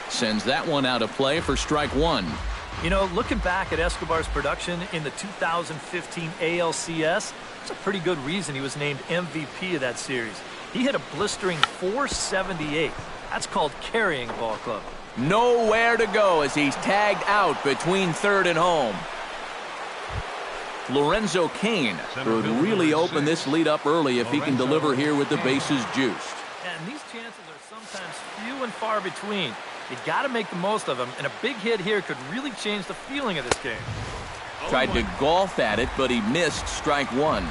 Sends that one out of play for strike one. You know, looking back at Escobar's production in the 2015 ALCS, it's a pretty good reason he was named MVP of that series. He hit a blistering .478. That's called carrying a ball club. Nowhere to go as he's tagged out between third and home. Lorenzo Cain could really open this lead up early if he can deliver here with the bases juiced. And these chances are sometimes few and far between. You got to make the most of them, and a big hit here could really change the feeling of this game. Tried to golf at it, but he missed strike one.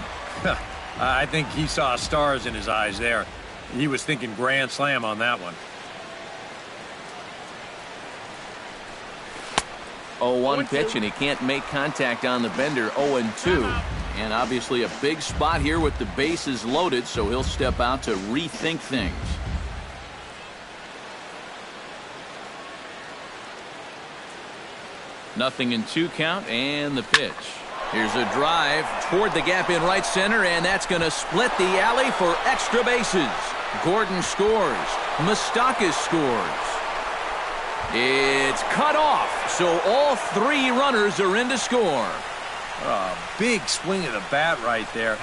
I think he saw stars in his eyes there. He was thinking grand slam on that one. 0-1 pitch, and he can't make contact on the bender. 0-2. And obviously a big spot here with the bases loaded, so he'll step out to rethink things. Nothing in 2 count, and the pitch. Here's a drive toward the gap in right center, and that's going to split the alley for extra bases. Gordon scores. Moustakas scores. It's cut off, so all 3 runners are in to score. Big swing of the bat right there.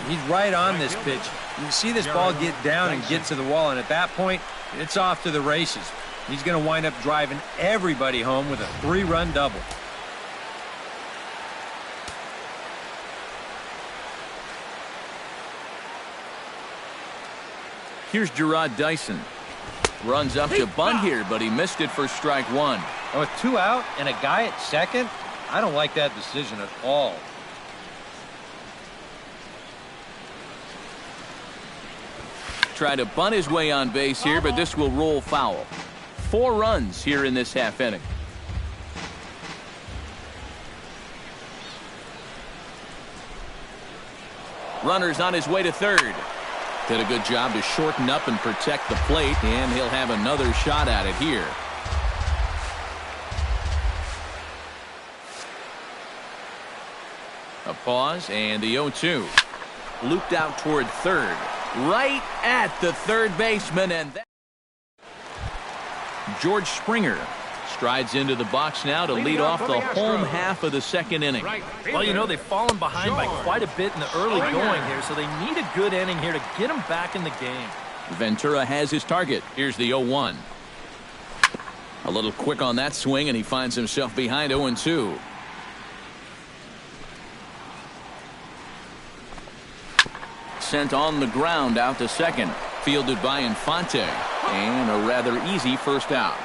He's right on this pitch. You can see this ball get down and get to the wall, and at that point, it's off to the races. He's going to wind up driving everybody home with a 3-run double. Here's Gerard Dyson. Runs up to bunt here, but he missed it for strike 1. And with 2 out and a guy at second, I don't like that decision at all. Try to bunt his way on base here, but this will roll foul. 4 runs here in this half inning. Runner's on his way to third. Did a good job to shorten up and protect the plate, and he'll have another shot at it here. A pause, and the 0-2. Looped out toward third. Right at the third baseman, and that George Springer strides into the box now to lead off the home half of the second inning. Well, you know, they've fallen behind by quite a bit in the early going here, so they need a good inning here to get them back in the game. Ventura has his target. Here's the 0-1. A little quick on that swing, and he finds himself behind 0-2. Sent on the ground out to second. Fielded by Infante. And a rather easy first out.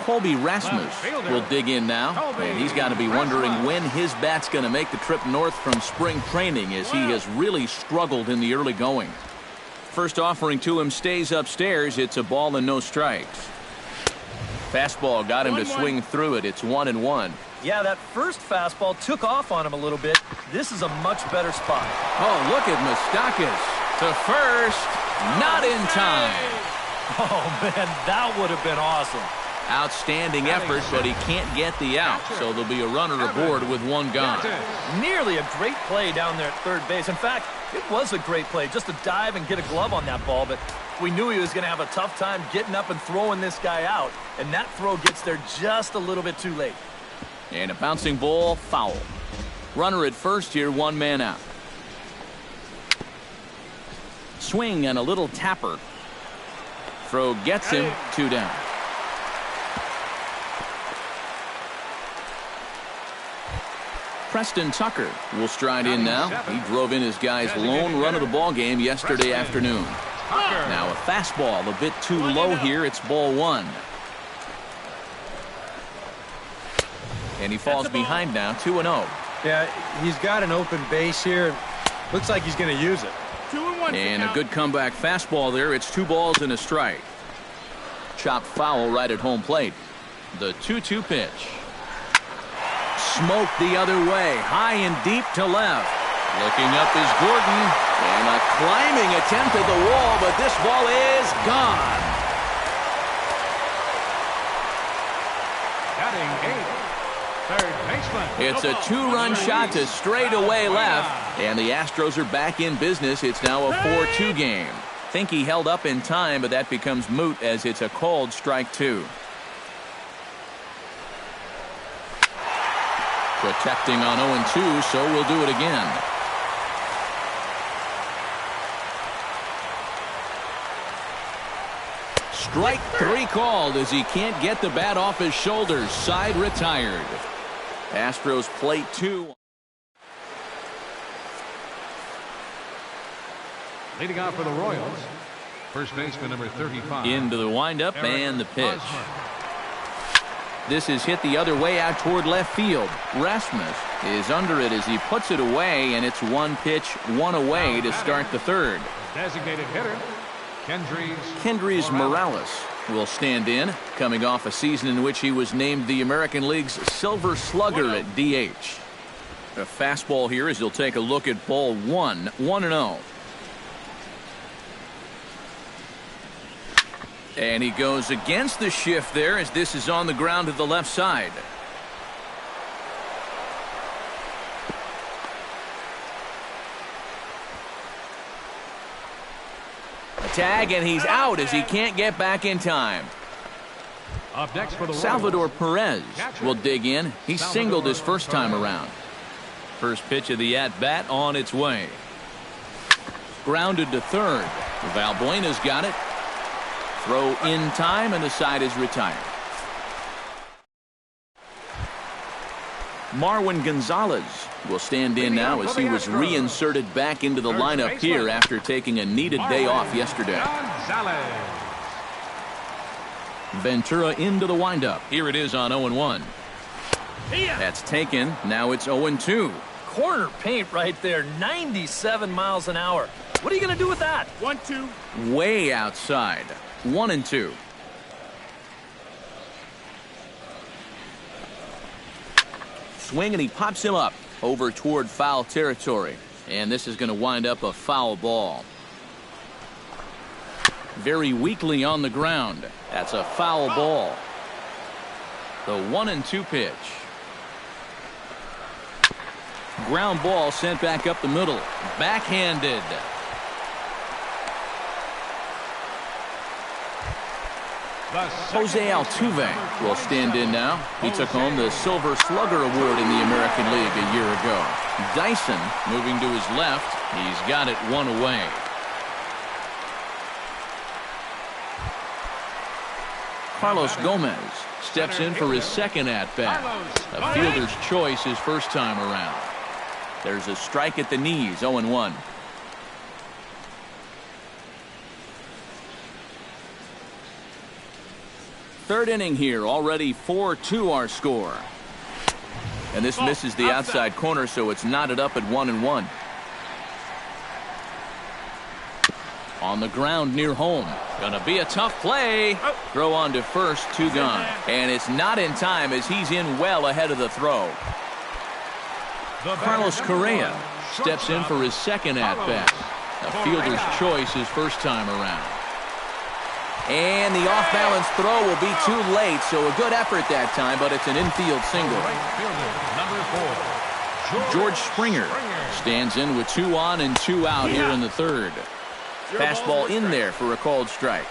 Colby Rasmus will dig in now, and he's got to be wondering when his bat's going to make the trip north from spring training, as he has really struggled in the early going. First offering to him stays upstairs. It's a ball and no strikes. Fastball got him to swing through it. It's 1-1. Yeah, that first fastball took off on him a little bit. This is a much better spot. Oh, look at Moustakas to first. Not in time. Oh, man, that would have been awesome. Outstanding effort, but he can't get the out, so there'll be a runner aboard with 1 gone. Nearly a great play down there at third base. In fact, it was a great play just to dive and get a glove on that ball, but we knew he was going to have a tough time getting up and throwing this guy out, and that throw gets there just a little bit too late. And a bouncing ball, foul. Runner at first here, 1 man out. Swing and a little tapper. Throw gets him, 2 down. Preston Tucker will stride in now. He drove in his guy's lone run of the ball game yesterday afternoon. Now a fastball a bit too low here. It's ball 1. And he falls behind now, 2-0. Yeah, he's got an open base here. Looks like he's going to use it. And a good comeback fastball there. It's 2 balls and a strike. Chopped foul right at home plate. The 2-2 pitch. Smoked the other way. High and deep to left. Looking up is Gordon. And a climbing attempt at the wall, but this ball is gone. It's a 2-run shot to straightaway left, and the Astros are back in business. It's now a 4-2 game. Think he held up in time, but that becomes moot as it's a called strike 2. Protecting on 0-2, so we'll do it again. Strike 3 called as he can't get the bat off his shoulders. Side retired. Astros plate 2. Leading off for the Royals, first baseman number 35. Into the windup and the pitch. This is hit the other way out toward left field. Rasmus is under it as he puts it away, and it's 1 pitch, 1 away to start the third. Designated hitter, Kendrys Morales will stand in, coming off a season in which he was named the American League's Silver Slugger at DH. A fastball here as he'll take a look at ball 1, 1-0. And he goes against the shift there as this is on the ground to the left side. A tag, and he's out as he can't get back in time. Up next for the Salvador Royals, Perez catcher, will dig in. He singled his first time around. First pitch of the at-bat on its way. Grounded to third. Valbuena's got it. Throw in time, and the side is retired. Marwin Gonzalez will stand in now as he was reinserted back into the lineup here after taking a needed day off yesterday. Gonzalez. Ventura into the windup. Here it is on 0-1. That's taken. Now it's 0-2. Corner paint right there, 97 miles an hour. What are you going to do with that? 1-2. Way outside. 1-2. Swing, and he pops him up over toward foul territory. And this is going to wind up a foul ball. Very weakly on the ground. That's a foul ball. The 1-2 pitch. Ground ball sent back up the middle. Backhanded. Jose Altuve will stand in now. He took home the Silver Slugger Award in the American League a year ago. Dyson moving to his left. He's got it one away. Carlos Gomez steps in for his second at-bat. A fielder's choice his first time around. There's a strike at the knees, 0-1. Third inning here, already 4-2 our score. And this misses the outside corner, so it's knotted up at 1-1. On the ground near home. Gonna be a tough play. Throw on to first, 2 gone. And it's not in time as he's in well ahead of the throw. Carlos Correa steps in for his second at-bat. A fielder's choice his first time around. And the off-balance throw will be too late, so a good effort that time, but it's an infield single. George Springer stands in with 2 on and 2 out here in the third. Fastball in there for a called strike.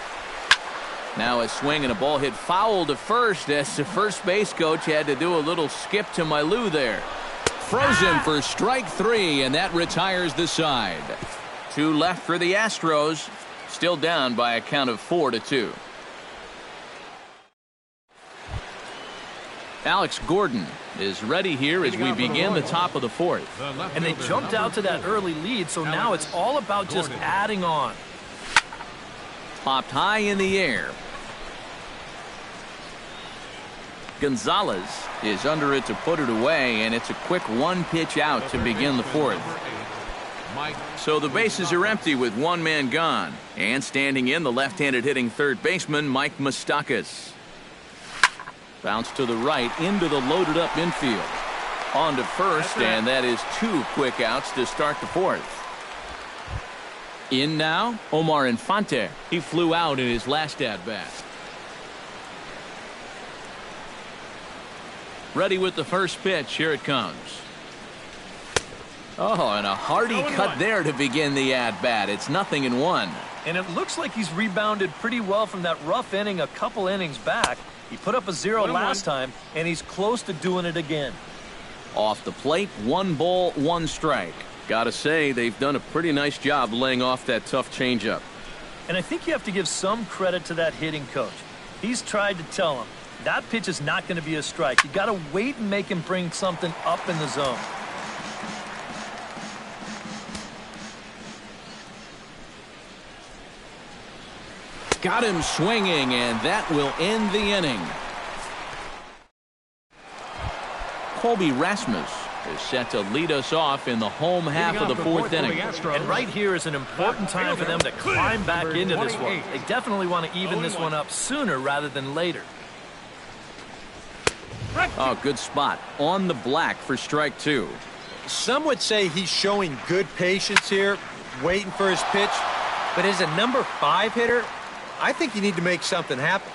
Now a swing and a ball hit foul to first as the first base coach had to do a little skip to Milou there. Froze him for strike 3, and that retires the side. 2 left for the Astros. Still down by a count of 4-2. Alex Gordon is ready here as we begin the top of the 4th. And they jumped out to that early lead, so now it's all about just adding on. Popped high in the air. Gonzalez is under it to put it away, and it's a quick 1-pitch out to begin the 4th. So the bases are empty with 1 man gone. And standing in, the left-handed hitting third baseman, Mike Moustakas. Bounce to the right into the loaded up infield. On to first, and that is 2 quick outs to start the 4th. In now, Omar Infante. He flew out in his last at-bat. Ready with the first pitch. Here it comes. Oh, and a hearty cut there to begin the at-bat. It's 0-1. And it looks like he's rebounded pretty well from that rough inning a couple innings back. He put up a 0 last time, and he's close to doing it again. Off the plate, 1 ball, 1 strike. Gotta say, they've done a pretty nice job laying off that tough changeup. And I think you have to give some credit to that hitting coach. He's tried to tell him, that pitch is not going to be a strike. You got to wait and make him bring something up in the zone. Got him swinging, and that will end the inning. Colby Rasmus is set to lead us off in the home half of the fourth inning. And right here is an important time for them to climb back into this one. They definitely want to even this one up sooner rather than later. Oh, good spot on the black for strike two. Some would say he's showing good patience here, waiting for his pitch. But as a number 5 hitter, I think you need to make something happen.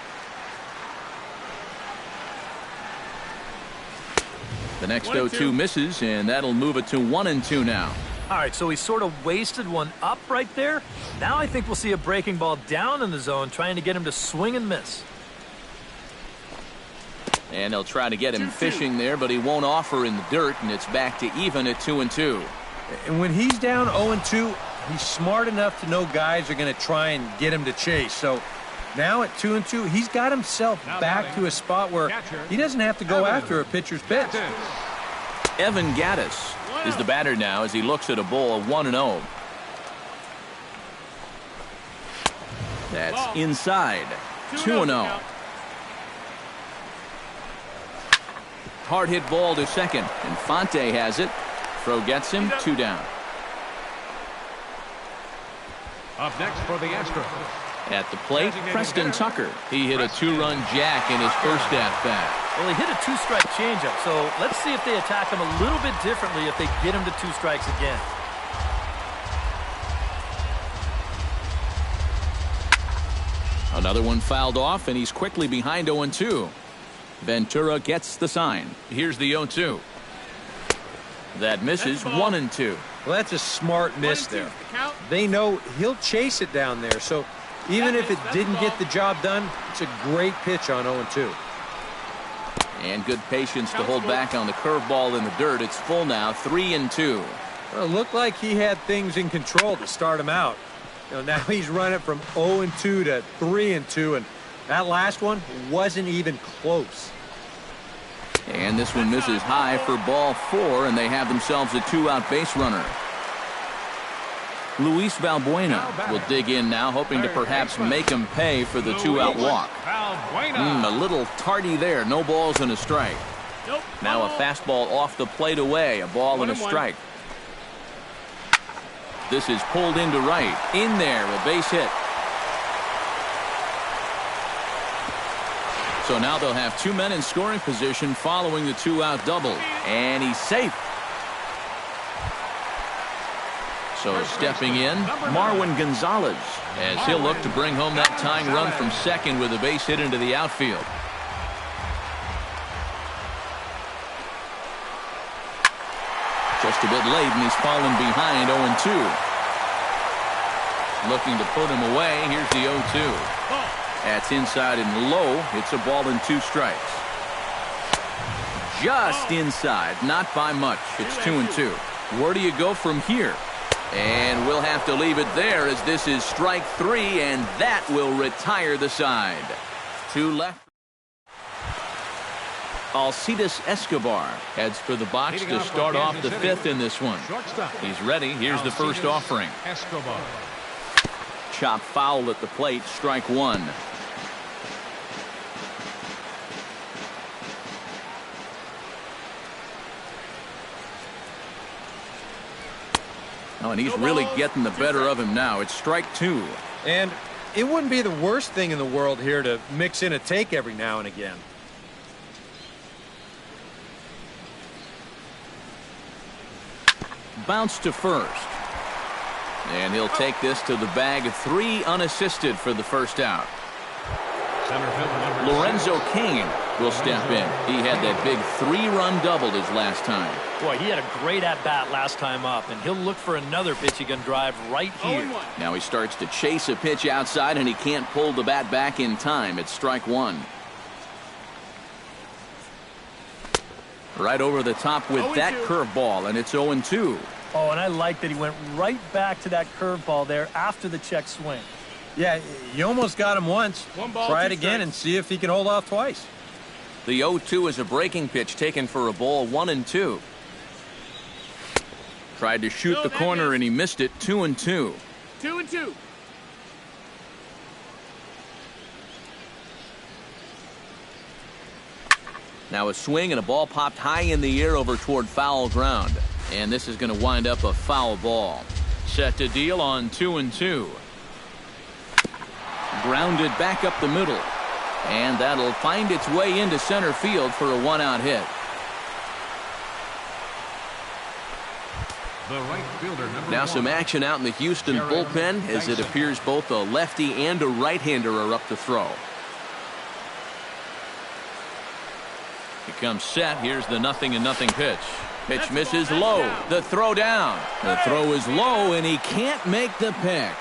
The next 0-2 misses, and that'll move it to 1-2 now. All right, so he sort of wasted one up right there. Now I think we'll see a breaking ball down in the zone, trying to get him to swing and miss. And they'll try to get him fishing there, but he won't offer in the dirt, and it's back to even at 2-2. And when he's down 0-2, he's smart enough to know guys are going to try and get him to chase. So now at 2-2, he's got himself back to a spot where he doesn't have to go after a pitcher's pitch. Evan Gattis is the batter now as he looks at a ball 1-0. That's inside. 2-0. Hard hit ball to second. Infante has it. Throw gets him. 2 down. Up next for the Astros. At the plate, Preston Tucker. He hit a 2-run jack in his first at-bat. Well, he hit a 2-strike changeup, so let's see if they attack him a little bit differently if they get him to 2 strikes again. Another one fouled off, and he's quickly behind 0-2. Ventura gets the sign. Here's the 0-2. That misses. 1-2. Well, that's a smart miss there. They know he'll chase it down there, so even if it didn't get the job done, it's a great pitch on 0-2. And good patience to hold back on the curveball in the dirt. It's full now. 3-2. Well, it looked like he had things in control to start him out. Now he's running from 0-2 to 3-2, and that last one wasn't even close. And this one misses high for ball 4, and they have themselves a 2-out base runner. Luis Valbuena will dig in now, hoping to perhaps make him pay for the 2-out walk. A little tardy there. No balls and a strike. Now a fastball off the plate away. A ball and a strike. This is pulled into right. In there, a base hit. So now they'll have 2 men in scoring position following the 2-out double. And he's safe. So stepping in, Marwin Gonzalez, as he'll look to bring home that tying run from second with a base hit into the outfield. Just a bit late, and he's fallen behind 0-2. Looking to put him away. Here's the 0-2. That's inside and low. It's a ball and 2 strikes. Just inside, not by much. It's 2-2. Where do you go from here? And we'll have to leave it there as this is strike 3, and that will retire the side. 2 left. Alcides Escobar heads for the box to start off the 5th in this one. He's ready. Here's the first offering. Chop foul at the plate. Strike 1. Oh, and he's really getting the better of him now. It's strike 2. And it wouldn't be the worst thing in the world here to mix in a take every now and again. Bounce to first. And he'll take this to the bag. 3 unassisted for the first out. Lorenzo Cain will step in. He had that big 3-run double his last time. Boy, he had a great at-bat last time up, and he'll look for another pitch he can drive right here. Now he starts to chase a pitch outside, and he can't pull the bat back in time. It's strike 1. Right over the top with that curveball, and it's 0-2. Oh, and I like that he went right back to that curveball there after the check swing. Yeah, you almost got him once. Try it again and see if he can hold off twice. The 0-2 is a breaking pitch taken for a ball. 1-2. Tried to shoot the corner and he missed it. 2-2. 2-2. Now a swing and a ball popped high in the air over toward foul ground. And this is going to wind up a foul ball. Set to deal on 2-2. Grounded back up the middle. And that'll find its way into center field for a one-out hit. The right fielder, Now some action out in the Houston bullpen as it appears both a lefty and a right-hander are up to throw. He comes set. Here's the 0-0 pitch. Pitch misses low. The throw down. The throw is low, and he can't make the pick.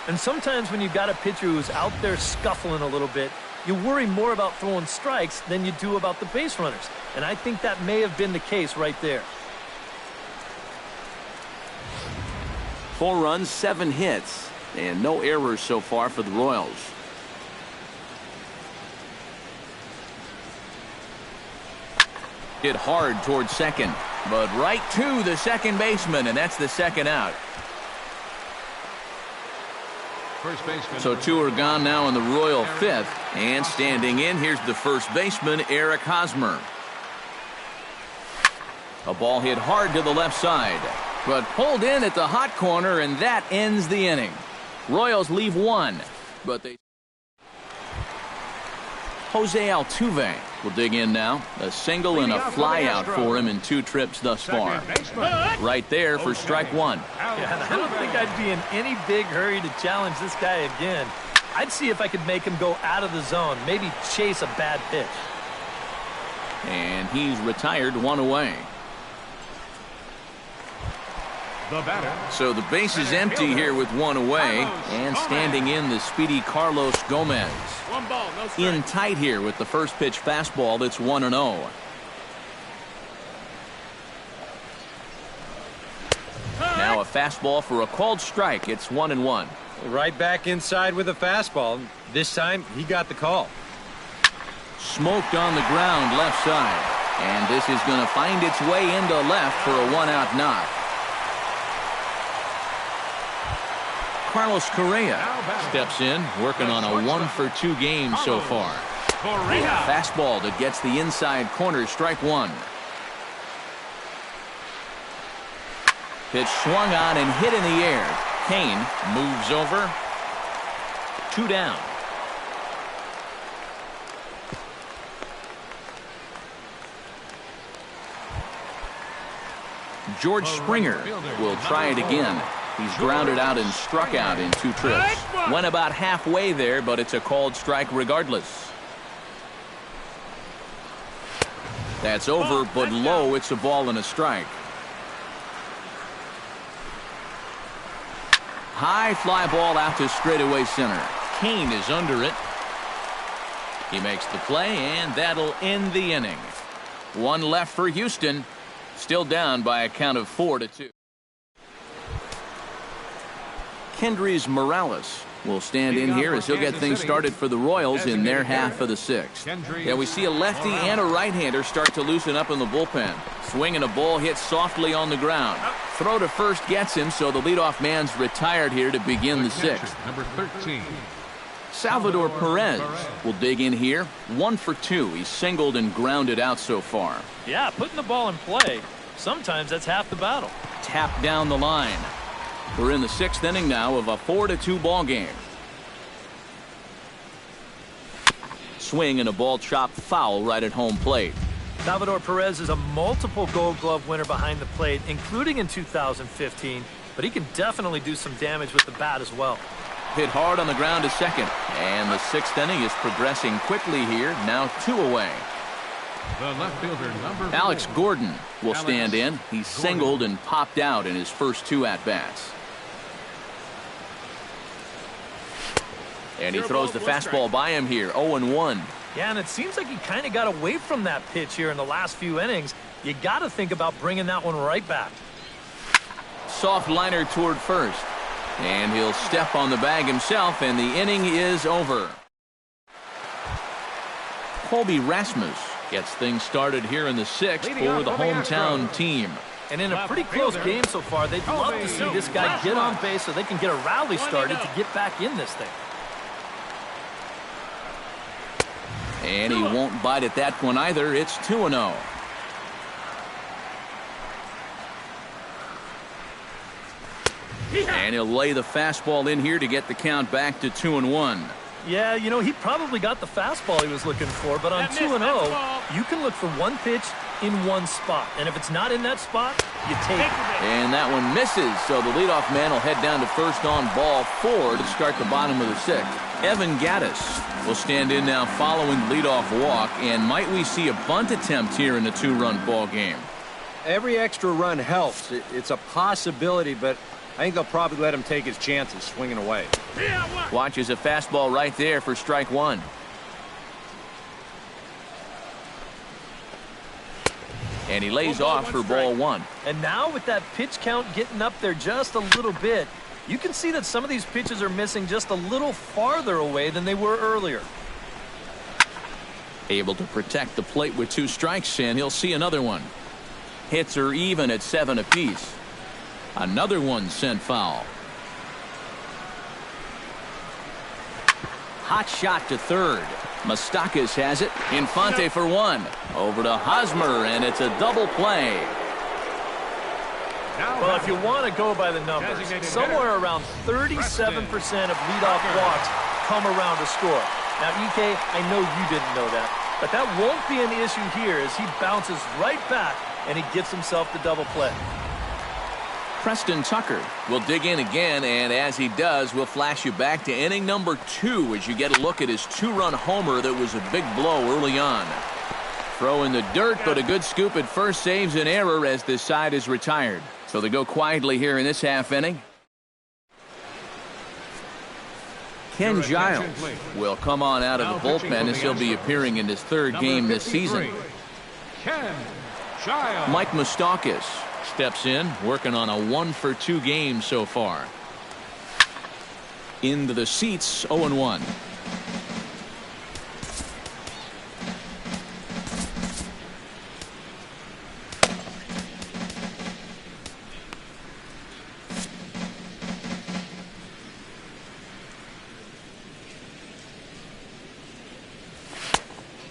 And sometimes when you've got a pitcher who's out there scuffling a little bit, you worry more about throwing strikes than you do about the base runners. And I think that may have been the case right there. 4 runs, 7 hits, and no errors so far for the Royals. Hit hard towards second, but right to the second baseman, and that's the second out. First baseman. So 2 are gone now in the Royal 5th, and standing in, here's the first baseman, Eric Hosmer. A ball hit hard to the left side, but pulled in at the hot corner, and that ends the inning. Royals leave 1, but they... Jose Altuve will dig in now. A single and a fly out for him in 2 trips thus far. Right there for strike 1. Yeah, I don't think I'd be in any big hurry to challenge this guy again. I'd see if I could make him go out of the zone, maybe chase a bad pitch. And he's retired 1 away. The batter. So the base is empty here with 1 away, and standing in the speedy Carlos Gomez. 1 ball, no strike. In tight here with the first pitch fastball that's 1-0. Now a fastball for a called strike. It's 1-1. Right back inside with a fastball. This time he got the call. Smoked on the ground left side, and this is going to find its way into left for a 1-out knock. Carlos Correa steps in, working on a 1-for-2 game so far. Fastball that gets the inside corner, strike 1. Pitch swung on and hit in the air. Kane moves over. 2 down. George Springer will try it again. He's grounded out and struck out in 2 trips. Went about halfway there, but it's a called strike regardless. That's over, but low. It's a ball and a strike. High fly ball out to straightaway center. Kane is under it. He makes the play, and that'll end the inning. 1 left for Houston. Still down by a count of 4-2. Kendrys Morales will stand in here as he'll get things started for the Royals in their half of the 6th. Yeah, we see a lefty and a right-hander start to loosen up in the bullpen. Swing and a ball hit softly on the ground. Throw to first gets him, so the leadoff man's retired here to begin the 6th. Number 13. Salvador Perez will dig in here. 1 for 2. He's singled and grounded out so far. Yeah, putting the ball in play, sometimes that's half the battle. Tap down the line. We're in the 6th inning now of a 4-2 ball game. Swing and a ball chopped foul right at home plate. Salvador Perez is a multiple Gold Glove winner behind the plate, including in 2015, but he can definitely do some damage with the bat as well. Hit hard on the ground to second, and the 6th inning is progressing quickly here, now 2 away. The left fielder, number Alex 4. Gordon will stand in. He's singled and popped out in his first 2 at-bats. And he throws the fastball by him here, 0-1. Yeah, and it seems like he kind of got away from that pitch here in the last few innings. You got to think about bringing that one right back. Soft liner toward first. And he'll step on the bag himself, and the inning is over. Colby Rasmus gets things started here in the 6th for the hometown team. And in a pretty close game so far, they'd love to see this guy get on base so they can get a rally started to get back in this thing. And he won't bite at that one either. It's 2-0. And he'll lay the fastball in here to get the count back to 2-1. Yeah, you know, he probably got the fastball he was looking for, but on 2-0, you can look for one pitch in one spot. And if it's not in that spot, you take it. And that one misses, so the leadoff man will head down to first on ball 4 to start the bottom of the 6th. Evan Gattis will stand in now following the leadoff walk, and might we see a bunt attempt here in the 2-run ball game? Every extra run helps. It's a possibility, but I think they'll probably let him take his chances swinging away. Watches a fastball right there for strike 1. And he lays off for ball 1. And now with that pitch count getting up there just a little bit, you can see that some of these pitches are missing just a little farther away than they were earlier. Able to protect the plate with 2 strikes, and he'll see another one. Hits are even at 7 apiece. Another one sent foul. Hot shot to third. Moustakas has it. Infante for 1. Over to Hosmer, and it's a double play. Well, if you want to go by the numbers, somewhere around 37% of leadoff walks come around to score. Now, EK, I know you didn't know that, but that won't be an issue here as he bounces right back and he gets himself the double play. Preston Tucker will dig in again, and as he does, we'll flash you back to inning number 2 as you get a look at his 2-run homer that was a big blow early on. Throw in the dirt, but a good scoop at first saves an error as this side is retired. So they go quietly here in this half inning. Ken Giles will come on out of the bullpen as he'll be appearing in his 3rd game this season. Ken Giles. Mike Moustakas steps in, working on a 1-for-2 game so far. Into the seats, 0-1.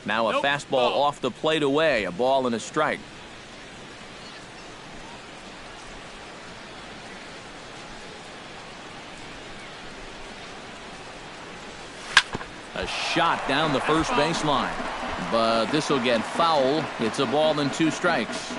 Now a fastball off the plate away, a ball and a strike. A shot down the first baseline, but this will get foul. It's a ball and 2 strikes.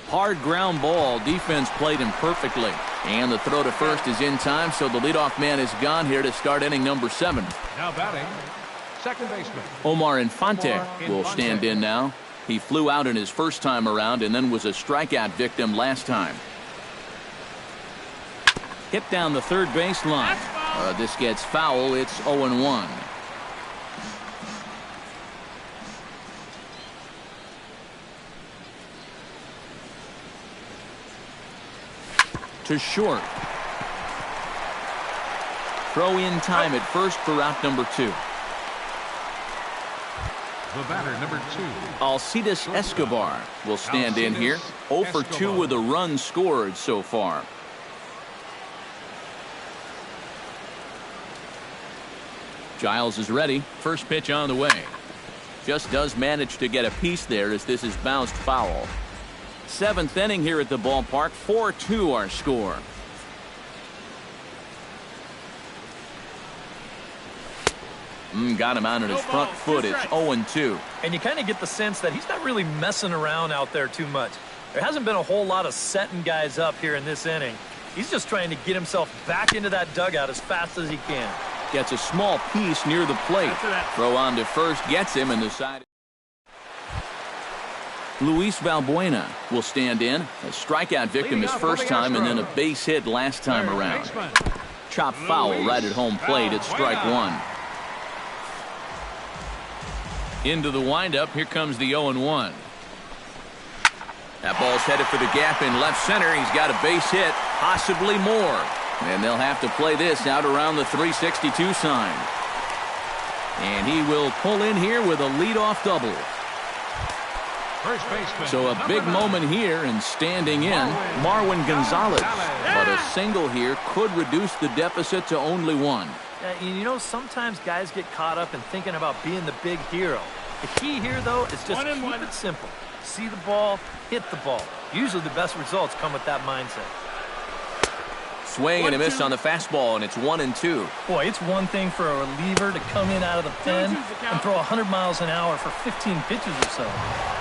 Hard ground ball. Defense played him perfectly. And the throw to first is in time, so the leadoff man is gone here to start inning number 7. Now batting, second baseman Omar Infante will stand in now. He flew out in his first time around and then was a strikeout victim last time. Hit down the third baseline. This gets foul. It's 0-1. To short. Throw in time at first for out number 2. The batter, number 2. Alcides Escobar will stand in here. 0 for 2 with a run scored so far. Giles is ready. First pitch on the way. Just does manage to get a piece there as this is bounced foul. 7th inning here at the ballpark. 4-2 our score. Got him out on his front foot. It's 0-2. And you kind of get the sense that he's not really messing around out there too much. There hasn't been a whole lot of setting guys up here in this inning. He's just trying to get himself back into that dugout as fast as he can. Gets a small piece near the plate. Throw on to first gets him, and the side. Luis Valbuena will stand in. A strikeout victim his first time and then a base hit last time around. Chop foul right at home plate. It's strike 1. Into the windup. Here comes the 0-1. That ball's headed for the gap in left center. He's got a base hit, possibly more. And they'll have to play this out around the 362 sign. And he will pull in here with a leadoff double. So a big moment here, and standing in, Marwin Gonzalez. But But a single here could reduce the deficit to only one. You know, sometimes guys get caught up in thinking about being the big hero. The key here, though, is just keep it simple. See the ball, hit the ball. Usually the best results come with that mindset. Swing and a miss on the fastball, and it's 1-2. Boy, it's one thing for a reliever to come in out of the pen and throw 100 miles an hour for 15 pitches or so.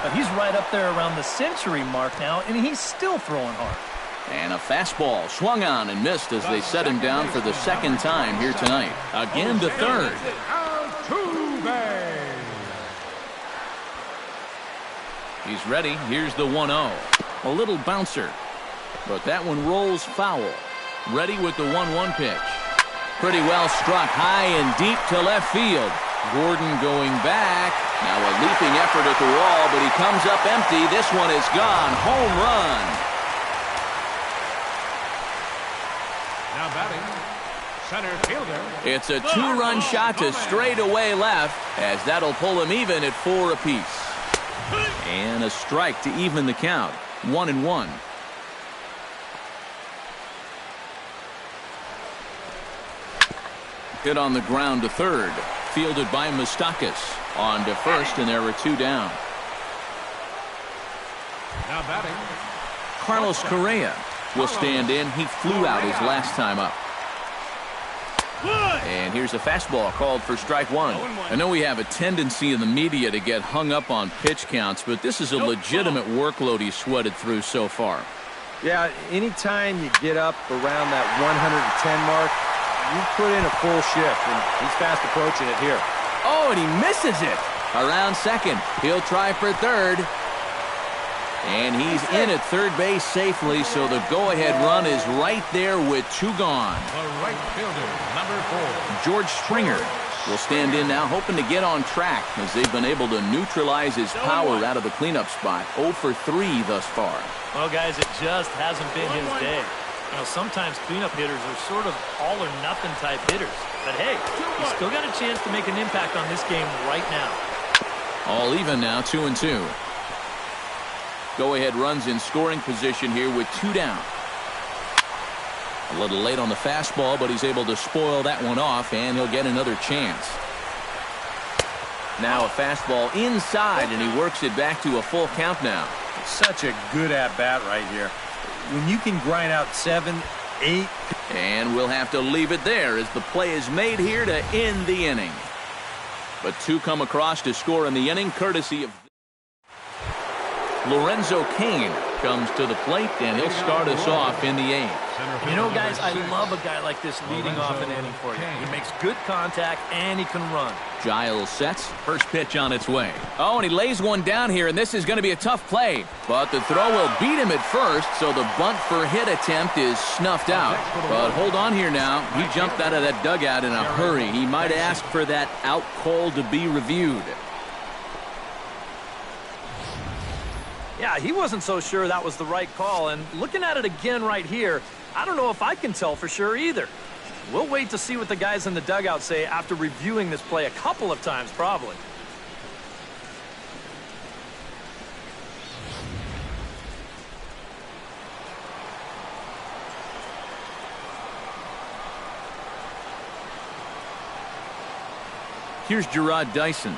But he's right up there around the century mark now, and he's still throwing hard. And a fastball swung on and missed as they set him down for the second time here tonight. Again to third. He's ready. Here's the 1-0. A little bouncer. But that one rolls foul. Ready with the 1-1 pitch. Pretty well struck high and deep to left field. Gordon going back. Now a leaping effort at the wall, but he comes up empty. This one is gone. Home run. Now batting, center fielder. It's a two-run shot to straightaway left, as that'll pull him even at 4 apiece. And a strike to even the count. 1-1. Hit on the ground to third. Fielded by Moustakas. On to first, and there are 2 down. Now batting, Carlos Correa will stand in. He flew out his last time up. And here's a fastball called for strike 1. I know we have a tendency in the media to get hung up on pitch counts, but this is a legitimate workload he's sweated through so far. Yeah, anytime you get up around that 110 mark, you put in a full shift, and he's fast approaching it here. Oh, and he misses it. Around second. He'll try for third. And he's in at third base safely, so the go-ahead run is right there with 2 gone. the right fielder, number 4. George Springer will stand in now, hoping to get on track as they've been able to neutralize his power out of the cleanup spot. 0 for 3 thus far. Well, guys, it just hasn't been his day. You know, sometimes cleanup hitters are sort of all-or-nothing type hitters. But, hey, he's still got a chance to make an impact on this game right now. All even now, 2-2. Go-ahead runs in scoring position here with 2 down. A little late on the fastball, but he's able to spoil that one off, and he'll get another chance. Now a fastball inside, and he works it back to a full count now. Such a good at-bat right here. When you can grind out 7, 8. And we'll have to leave it there as the play is made here to end the inning. But 2 come across to score in the inning, courtesy of Lorenzo Cain comes to the plate, and he'll start us off in the 8th. You know, guys, I love a guy like this leading off an inning for you. He makes good contact, and he can run. Giles sets. First pitch on its way. Oh, and he lays one down here, and this is going to be a tough play. But the throw will beat him at first, so the bunt for hit attempt is snuffed out. But hold on here now. He jumped out of that dugout in a hurry. He might ask for that out call to be reviewed. Yeah, he wasn't so sure that was the right call, and looking at it again right here, I don't know if I can tell for sure either. We'll wait to see what the guys in the dugout say after reviewing this play a couple of times, probably. Here's Gerard Dyson.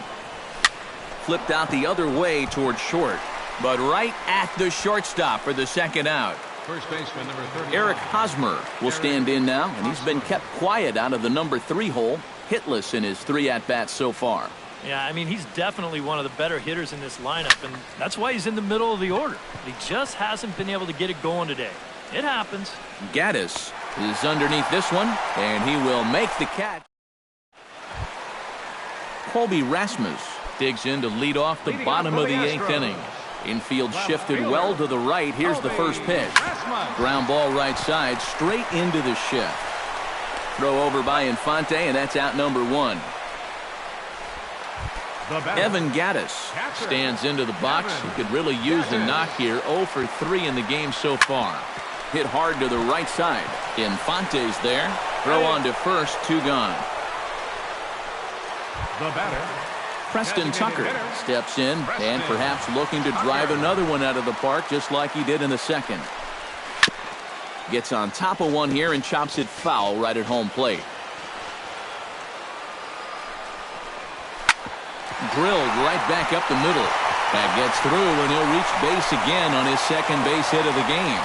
Flipped out the other way toward short, but right at the shortstop for the second out. First baseman, number 30. Eric Hosmer will stand in now, and he's been kept quiet out of the number 3 hole, hitless in his 3 at-bats so far. Yeah, I mean, he's definitely one of the better hitters in this lineup, and that's why he's in the middle of the order. He just hasn't been able to get it going today. It happens. Gaddis is underneath this one, and he will make the catch. Colby Rasmus digs in to lead off the bottom of the 8th inning. Infield shifted well to the right. Here's the first pitch. Ground ball right side, straight into the shift. Throw over by Infante, and that's out number 1. Evan Gaddis stands into the box. He could really use the knock here. 0 for 3 in the game so far. Hit hard to the right side. Infante's there. Throw on to first, 2 gone. The batter, Preston Tucker steps in and perhaps looking to drive another one out of the park just like he did in the second. Gets on top of one here and chops it foul right at home plate. Drilled right back up the middle. That gets through, and he'll reach base again on his second base hit of the game.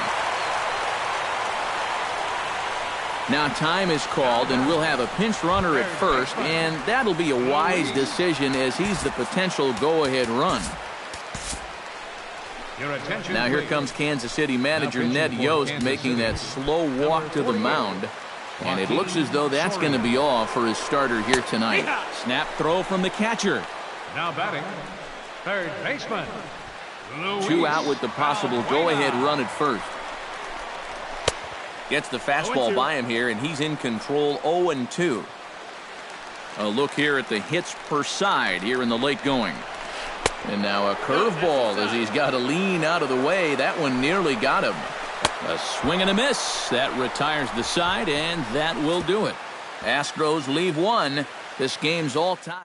Now time is called, and we'll have a pinch runner at first, and that'll be a wise decision as he's the potential go-ahead run. Now here comes Kansas City manager Ned Yost making that slow walk to the mound. And it looks as though that's going to be all for his starter here tonight. Snap throw from the catcher. Now batting, third baseman. Two out with the possible go-ahead run at first. Gets the fastball by him here, and he's in control 0-2. A look here at the hits per side here in the late going. And now a curveball as he's got to lean out of the way. That one nearly got him. A swing and a miss. That retires the side, and that will do it. Astros leave one. This game's all tied.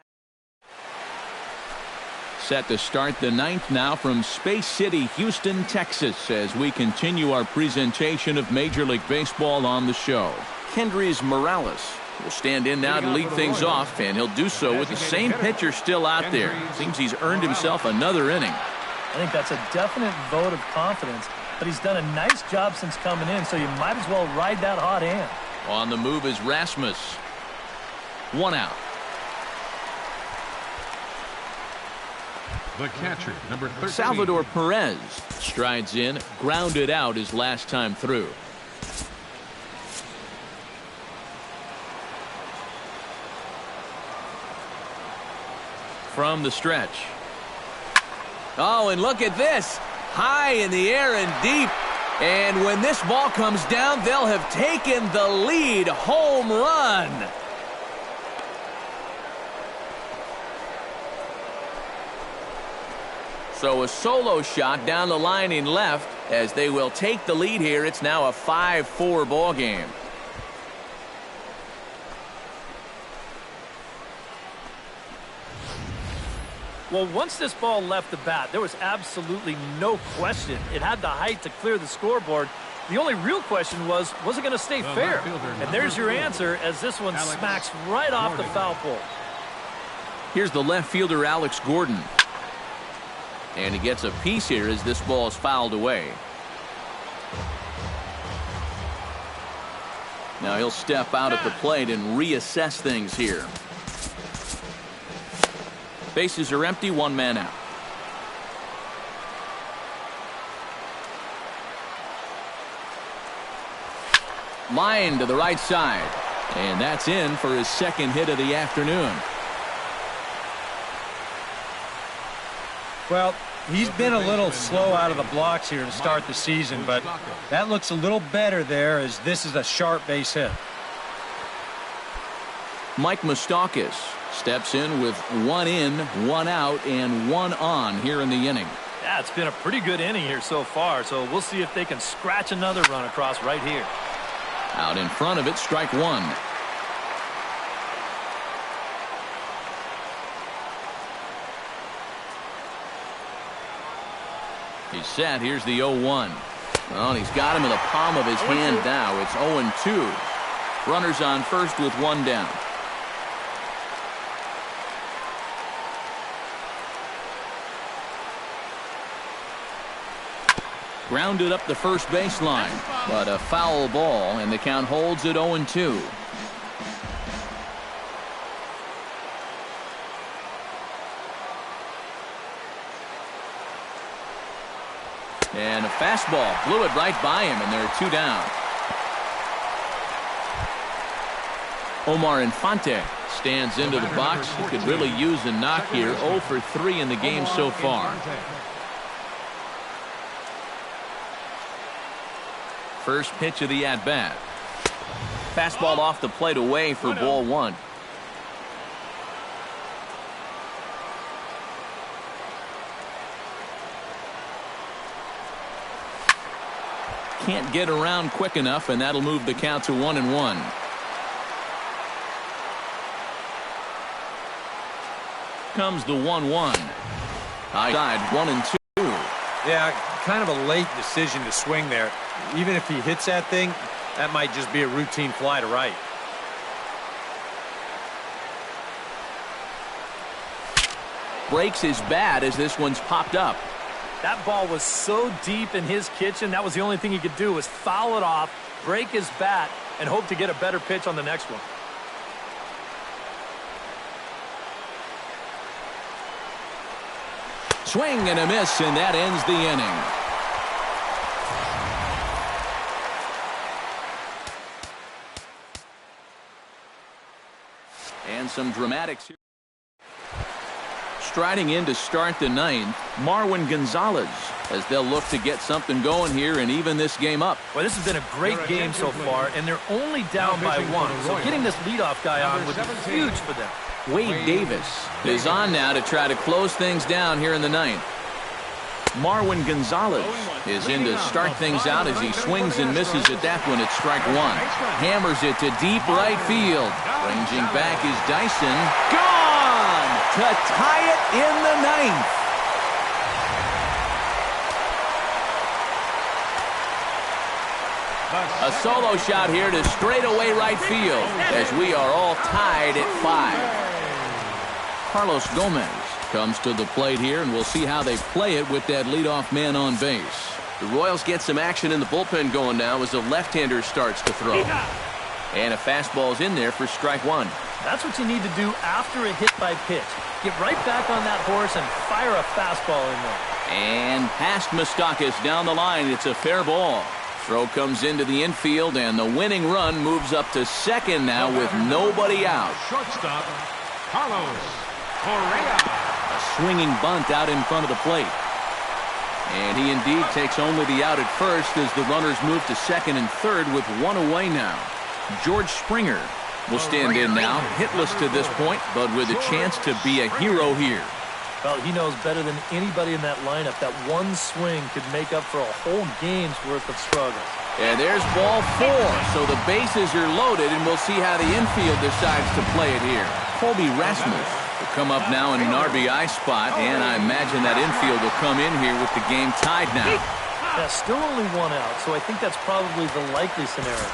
Set to start the ninth now from Space City, Houston, Texas, as we continue our presentation of Major League Baseball on the show. Kendrys Morales will stand in now to lead things off, and he'll do so with the same pitcher still out there. Seems he's earned himself another inning. I think that's a definite vote of confidence, but he's done a nice job since coming in, so you might as well ride that hot hand. On the move is Rasmus. One out. The catcher, number 13. Salvador Perez strides in, grounded out his last time through. From the stretch. Oh, and look at this. High in the air and deep. And when this ball comes down, they'll have taken the lead. Home run. So a solo shot down the line in left as they will take the lead here. It's now a 5-4 ball game. Well, once this ball left the bat, there was absolutely no question. It had the height to clear the scoreboard. The only real question was it going to stay fair? And there's your answer as this one smacks right off the foul pole. Here's the left fielder, Alex Gordon. And he gets a piece here as this ball is fouled away. Now he'll step out at the plate and reassess things here. Bases are empty, one man out. Line to the right side. And that's in for his second hit of the afternoon. Well, he's been a little slow out of the blocks here to start the season, but that looks a little better there as this is a sharp base hit. Mike Moustakas steps in with one in, one out, and one on here in the inning. Yeah, it's been a pretty good inning here so far, so we'll see if they can scratch another run across right here. Out in front of it, strike one. He's set. Here's the 0-1. Well, and he's got him in the palm of his hand now. It's 0-2. Runners on first with one down. Grounded up the first baseline, but a foul ball, and the count holds at 0-2. And a fastball blew it right by him, and there are two down. Omar Infante stands into the box. He could really use a knock here. 0 for 3 in the game so far. First pitch of the at-bat. Fastball off the plate away for ball one. Can't get around quick enough, and that'll move the count to 1-1. Comes the 1-1. High side, 1-2. Yeah, kind of a late decision to swing there. Even if he hits that thing, that might just be a routine fly to right. Breaks his bat as this one's popped up. That ball was so deep in his kitchen, that was the only thing he could do was foul it off, break his bat, and hope to get a better pitch on the next one. Swing and a miss, and that ends the inning. And some dramatics here. Striding in to start the ninth, Marwin Gonzalez, as they'll look to get something going here and even this game up. Well, this has been a great game so far, and they're only down by one. So getting this leadoff guy on would be huge for them. Wade Davis is on now to try to close things down here in the ninth. Marwin Gonzalez is in to start things out as he swings and misses at that one at strike one. Hammers it to deep right field. Ranging back is Dyson. Gone to tie it in the ninth. A solo shot here to straightaway right field as we are all tied at 5. Carlos Gomez comes to the plate here, and we'll see how they play it with that leadoff man on base. The Royals get some action in the bullpen going now as the left-hander starts to throw. And a fastball's in there for strike one. That's what you need to do after a hit by pitch. Get right back on that horse and fire a fastball in there. And past Moustakas down the line. It's a fair ball. Throw comes into the infield, and the winning run moves up to second now with nobody out. Shortstop, Carlos Correa. A swinging bunt out in front of the plate. And he indeed takes only the out at first as the runners move to second and third with one away now. George Springer will stand in now, hitless to this point, but with a chance to be a hero here. Well, he knows better than anybody in that lineup that one swing could make up for a whole game's worth of struggle. And there's ball 4, so the bases are loaded, and we'll see how the infield decides to play it here. Colby Rasmus will come up now in an RBI spot, and I imagine that infield will come in here with the game tied now. Yeah, still only one out, so I think that's probably the likely scenario.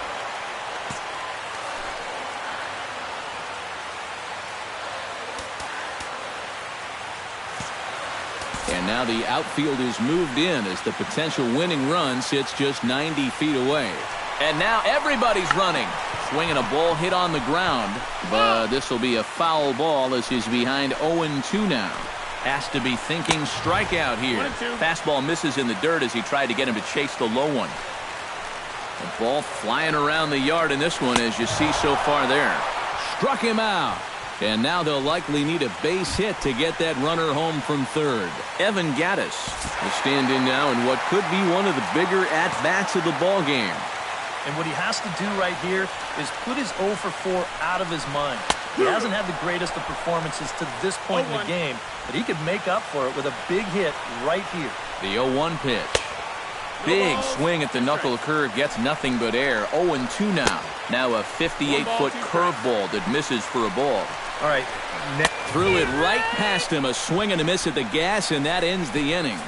And now the outfield is moved in as the potential winning run sits just 90 feet away. And now everybody's running. Swinging a ball hit on the ground, but this will be a foul ball as he's behind 0-2 now. Has to be thinking strikeout here. Fastball misses in the dirt as he tried to get him to chase the low one. The ball flying around the yard in this one, as you see so far there. Struck him out. And now they'll likely need a base hit to get that runner home from third. Evan Gattis will stand in now in what could be one of the bigger at-bats of the ball game. And what he has to do right here is put his 0 for 4 out of his mind. He hasn't had the greatest of performances to this point in the game, but he could make up for it with a big hit right here. The 0-1 pitch. Big swing at the knuckle curve, gets nothing but air. 0-2 now. Now a 58-foot curveball that misses for a ball. All right. Threw it right past him. A swing and a miss at the gas, and that ends the inning.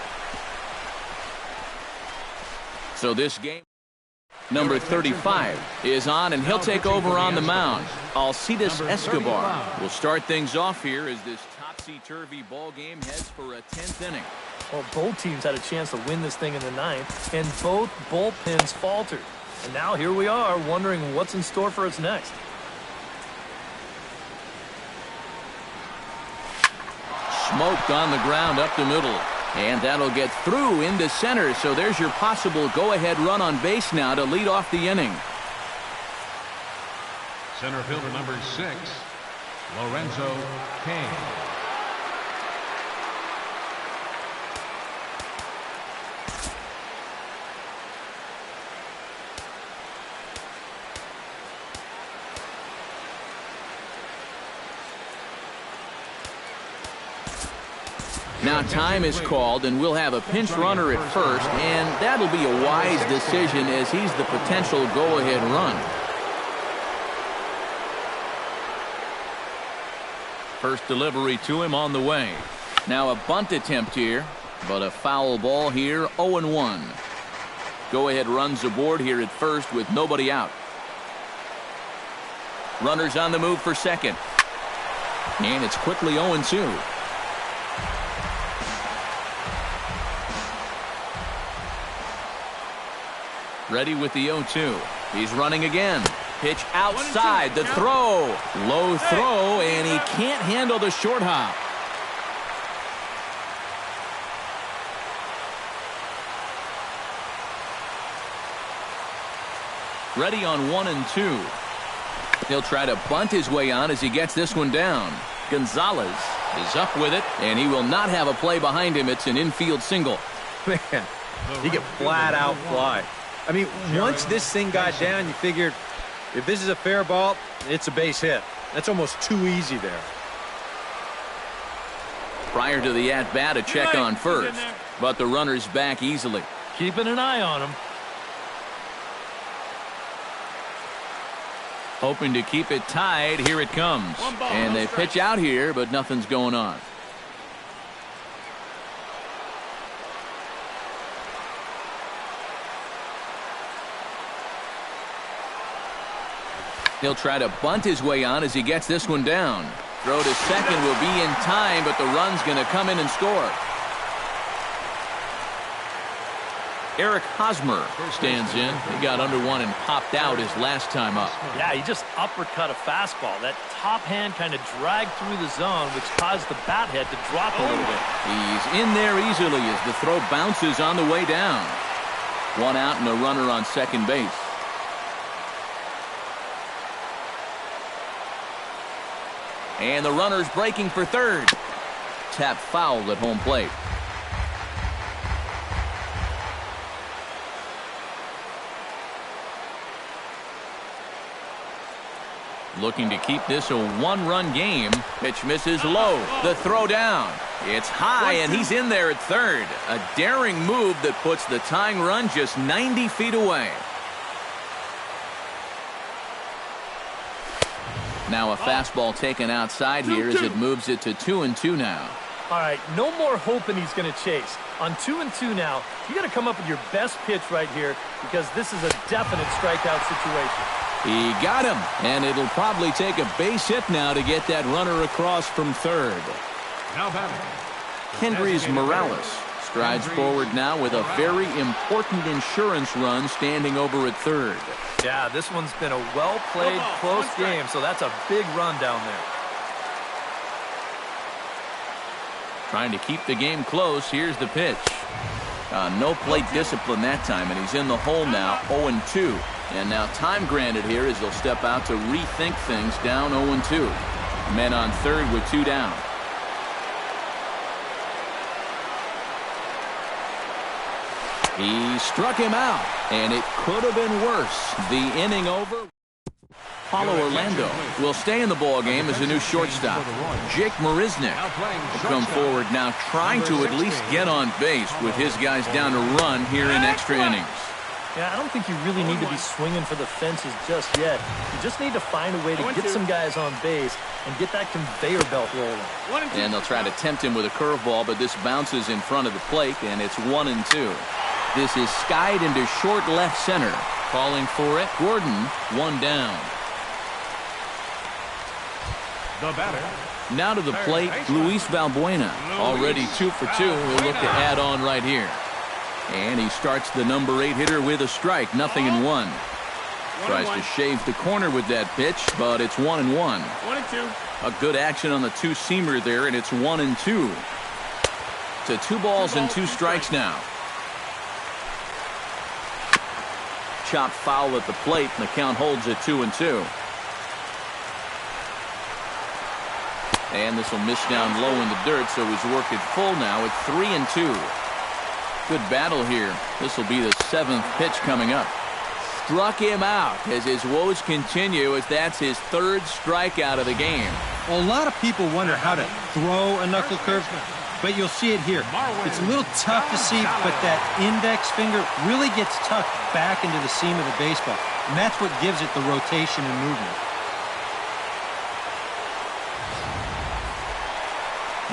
So this game, number 35 is on, and he'll take over on the mound. Alcides Escobar will start things off here as this topsy-turvy ball game heads for a 10th inning. Well, both teams had a chance to win this thing in the ninth, and both bullpens faltered. And now here we are wondering what's in store for us next. Smoked on the ground up the middle. And that'll get through into center. So there's your possible go-ahead run on base now to lead off the inning. Center fielder number 6, Lorenzo Cain. Now time is called, and we'll have a pinch runner at first, and that'll be a wise decision as he's the potential go-ahead run. First delivery to him on the way. Now a bunt attempt here, but a foul ball here, 0-1. Go-ahead runs aboard here at first with nobody out. Runners on the move for second. And it's quickly 0-2. Ready with the 0-2. He's running again. Pitch outside. The throw. Low throw, and he can't handle the short hop. Ready on 1-2. He'll try to bunt his way on as he gets this one down. Gonzalez is up with it, and he will not have a play behind him. It's an infield single. Man, he can flat out fly. I mean, once this thing got down, you figured if this is a fair ball, it's a base hit. That's almost too easy there. Prior to the at-bat, a check on first, but the runner's back easily. Keeping an eye on him. Hoping to keep it tied. Here it comes. And they pitch out here, but nothing's going on. He'll try to bunt his way on as he gets this one down. Throw to second will be in time, but the run's going to come in and score. Eric Hosmer stands in. He got under one and popped out his last time up. Yeah, he just uppercut a fastball. That top hand kind of dragged through the zone, which caused the bat head to drop a little bit. He's in there easily as the throw bounces on the way down. One out and a runner on second base. And the runner's breaking for third. Tap foul at home plate. Looking to keep this a one-run game. Pitch misses low. The throw down. It's high, and he's in there at third. A daring move that puts the tying run just 90 feet away. Now a fastball taken outside here as it moves it to 2-2 now. All right, no more hoping he's going to chase. On 2-2 now, you got to come up with your best pitch right here because this is a definite strikeout situation. He got him, and it'll probably take a base hit now to get that runner across from third. Now batting. Kendrys Morales strides forward now with a very important insurance run standing over at third. Yeah, this one's been a well-played, close game, so that's a big run down there. Trying to keep the game close. Here's the pitch. No plate discipline that time, and he's in the hole now, 0-2. And now time granted here as he'll step out to rethink things down 0-2. Men on third with two down. He struck him out, and it could have been worse. The inning over. Paulo Orlando will stay in the ball game as a new shortstop. Jake Marisnick will come forward now trying to at least get on base with his guys down to run here in extra innings. Yeah, I don't think you really need to be swinging for the fences just yet. You just need to find a way to get some guys on base and get that conveyor belt rolling. And they'll try to tempt him with a curveball, but this bounces in front of the plate, and it's 1-2. This is skied into short left center. Calling for it, Gordon, one down. The batter. Now to the plate, Luis Valbuena. Already 2 for 2. He'll look to add on right here. And he starts the number 8 hitter with a strike, 0-1. Tries to shave the corner with that pitch, but it's 1-1. 1-2. A good action on the two-seamer there, and it's 1-2. To 2 balls and 2 strikes now. Chopped foul at the plate, and the count holds at 2-2. And this will miss down low in the dirt, so he's worked it full now at 3-2. Good battle here. This will be the 7th pitch coming up. Struck him out as his woes continue as that's his 3rd strikeout of the game. Well, a lot of people wonder how to throw a knuckle curve, but you'll see it here. It's a little tough to see, but that index finger really gets tucked back into the seam of the baseball, and that's what gives it the rotation and movement.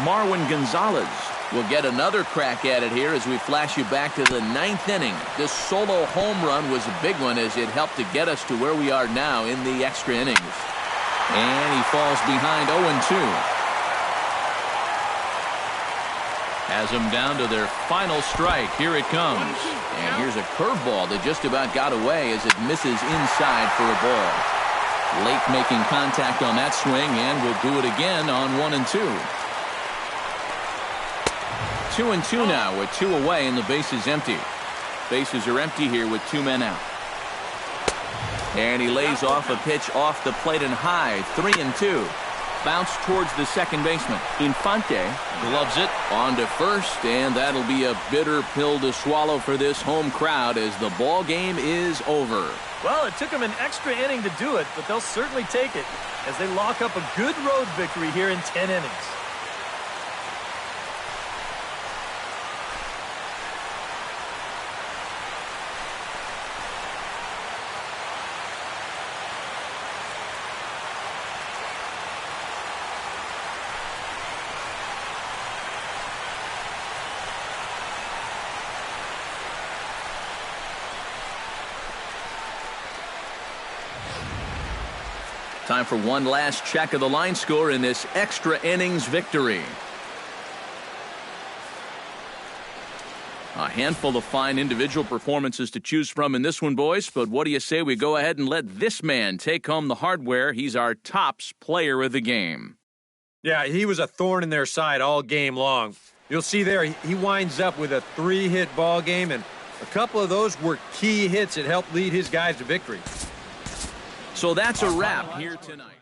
Marwin Gonzalez We'll get another crack at it here as we flash you back to the 9th inning. This solo home run was a big one as it helped to get us to where we are now in the extra innings. And he falls behind 0-2. Has them down to their final strike. Here it comes. And here's a curveball that just about got away as it misses inside for a ball. Lake making contact on that swing, and will do it again on 1-2. 2-2 now with 2 away and the bases empty. Bases are empty here with 2 men out. And he lays off a pitch off the plate and high. 3-2. Bounce towards the second baseman. Infante gloves it on to first, and that'll be a bitter pill to swallow for this home crowd as the ball game is over. Well, it took them an extra inning to do it, but they'll certainly take it as they lock up a good road victory here in 10 innings. Time for one last check of the line score in this extra innings victory. A handful of fine individual performances to choose from in this one, boys, but what do you say we go ahead and let this man take home the hardware? He's our tops player of the game. Yeah, he was a thorn in their side all game long. You'll see there, he winds up with a 3-hit ball game, and a couple of those were key hits that helped lead his guys to victory. So that's a wrap here tonight.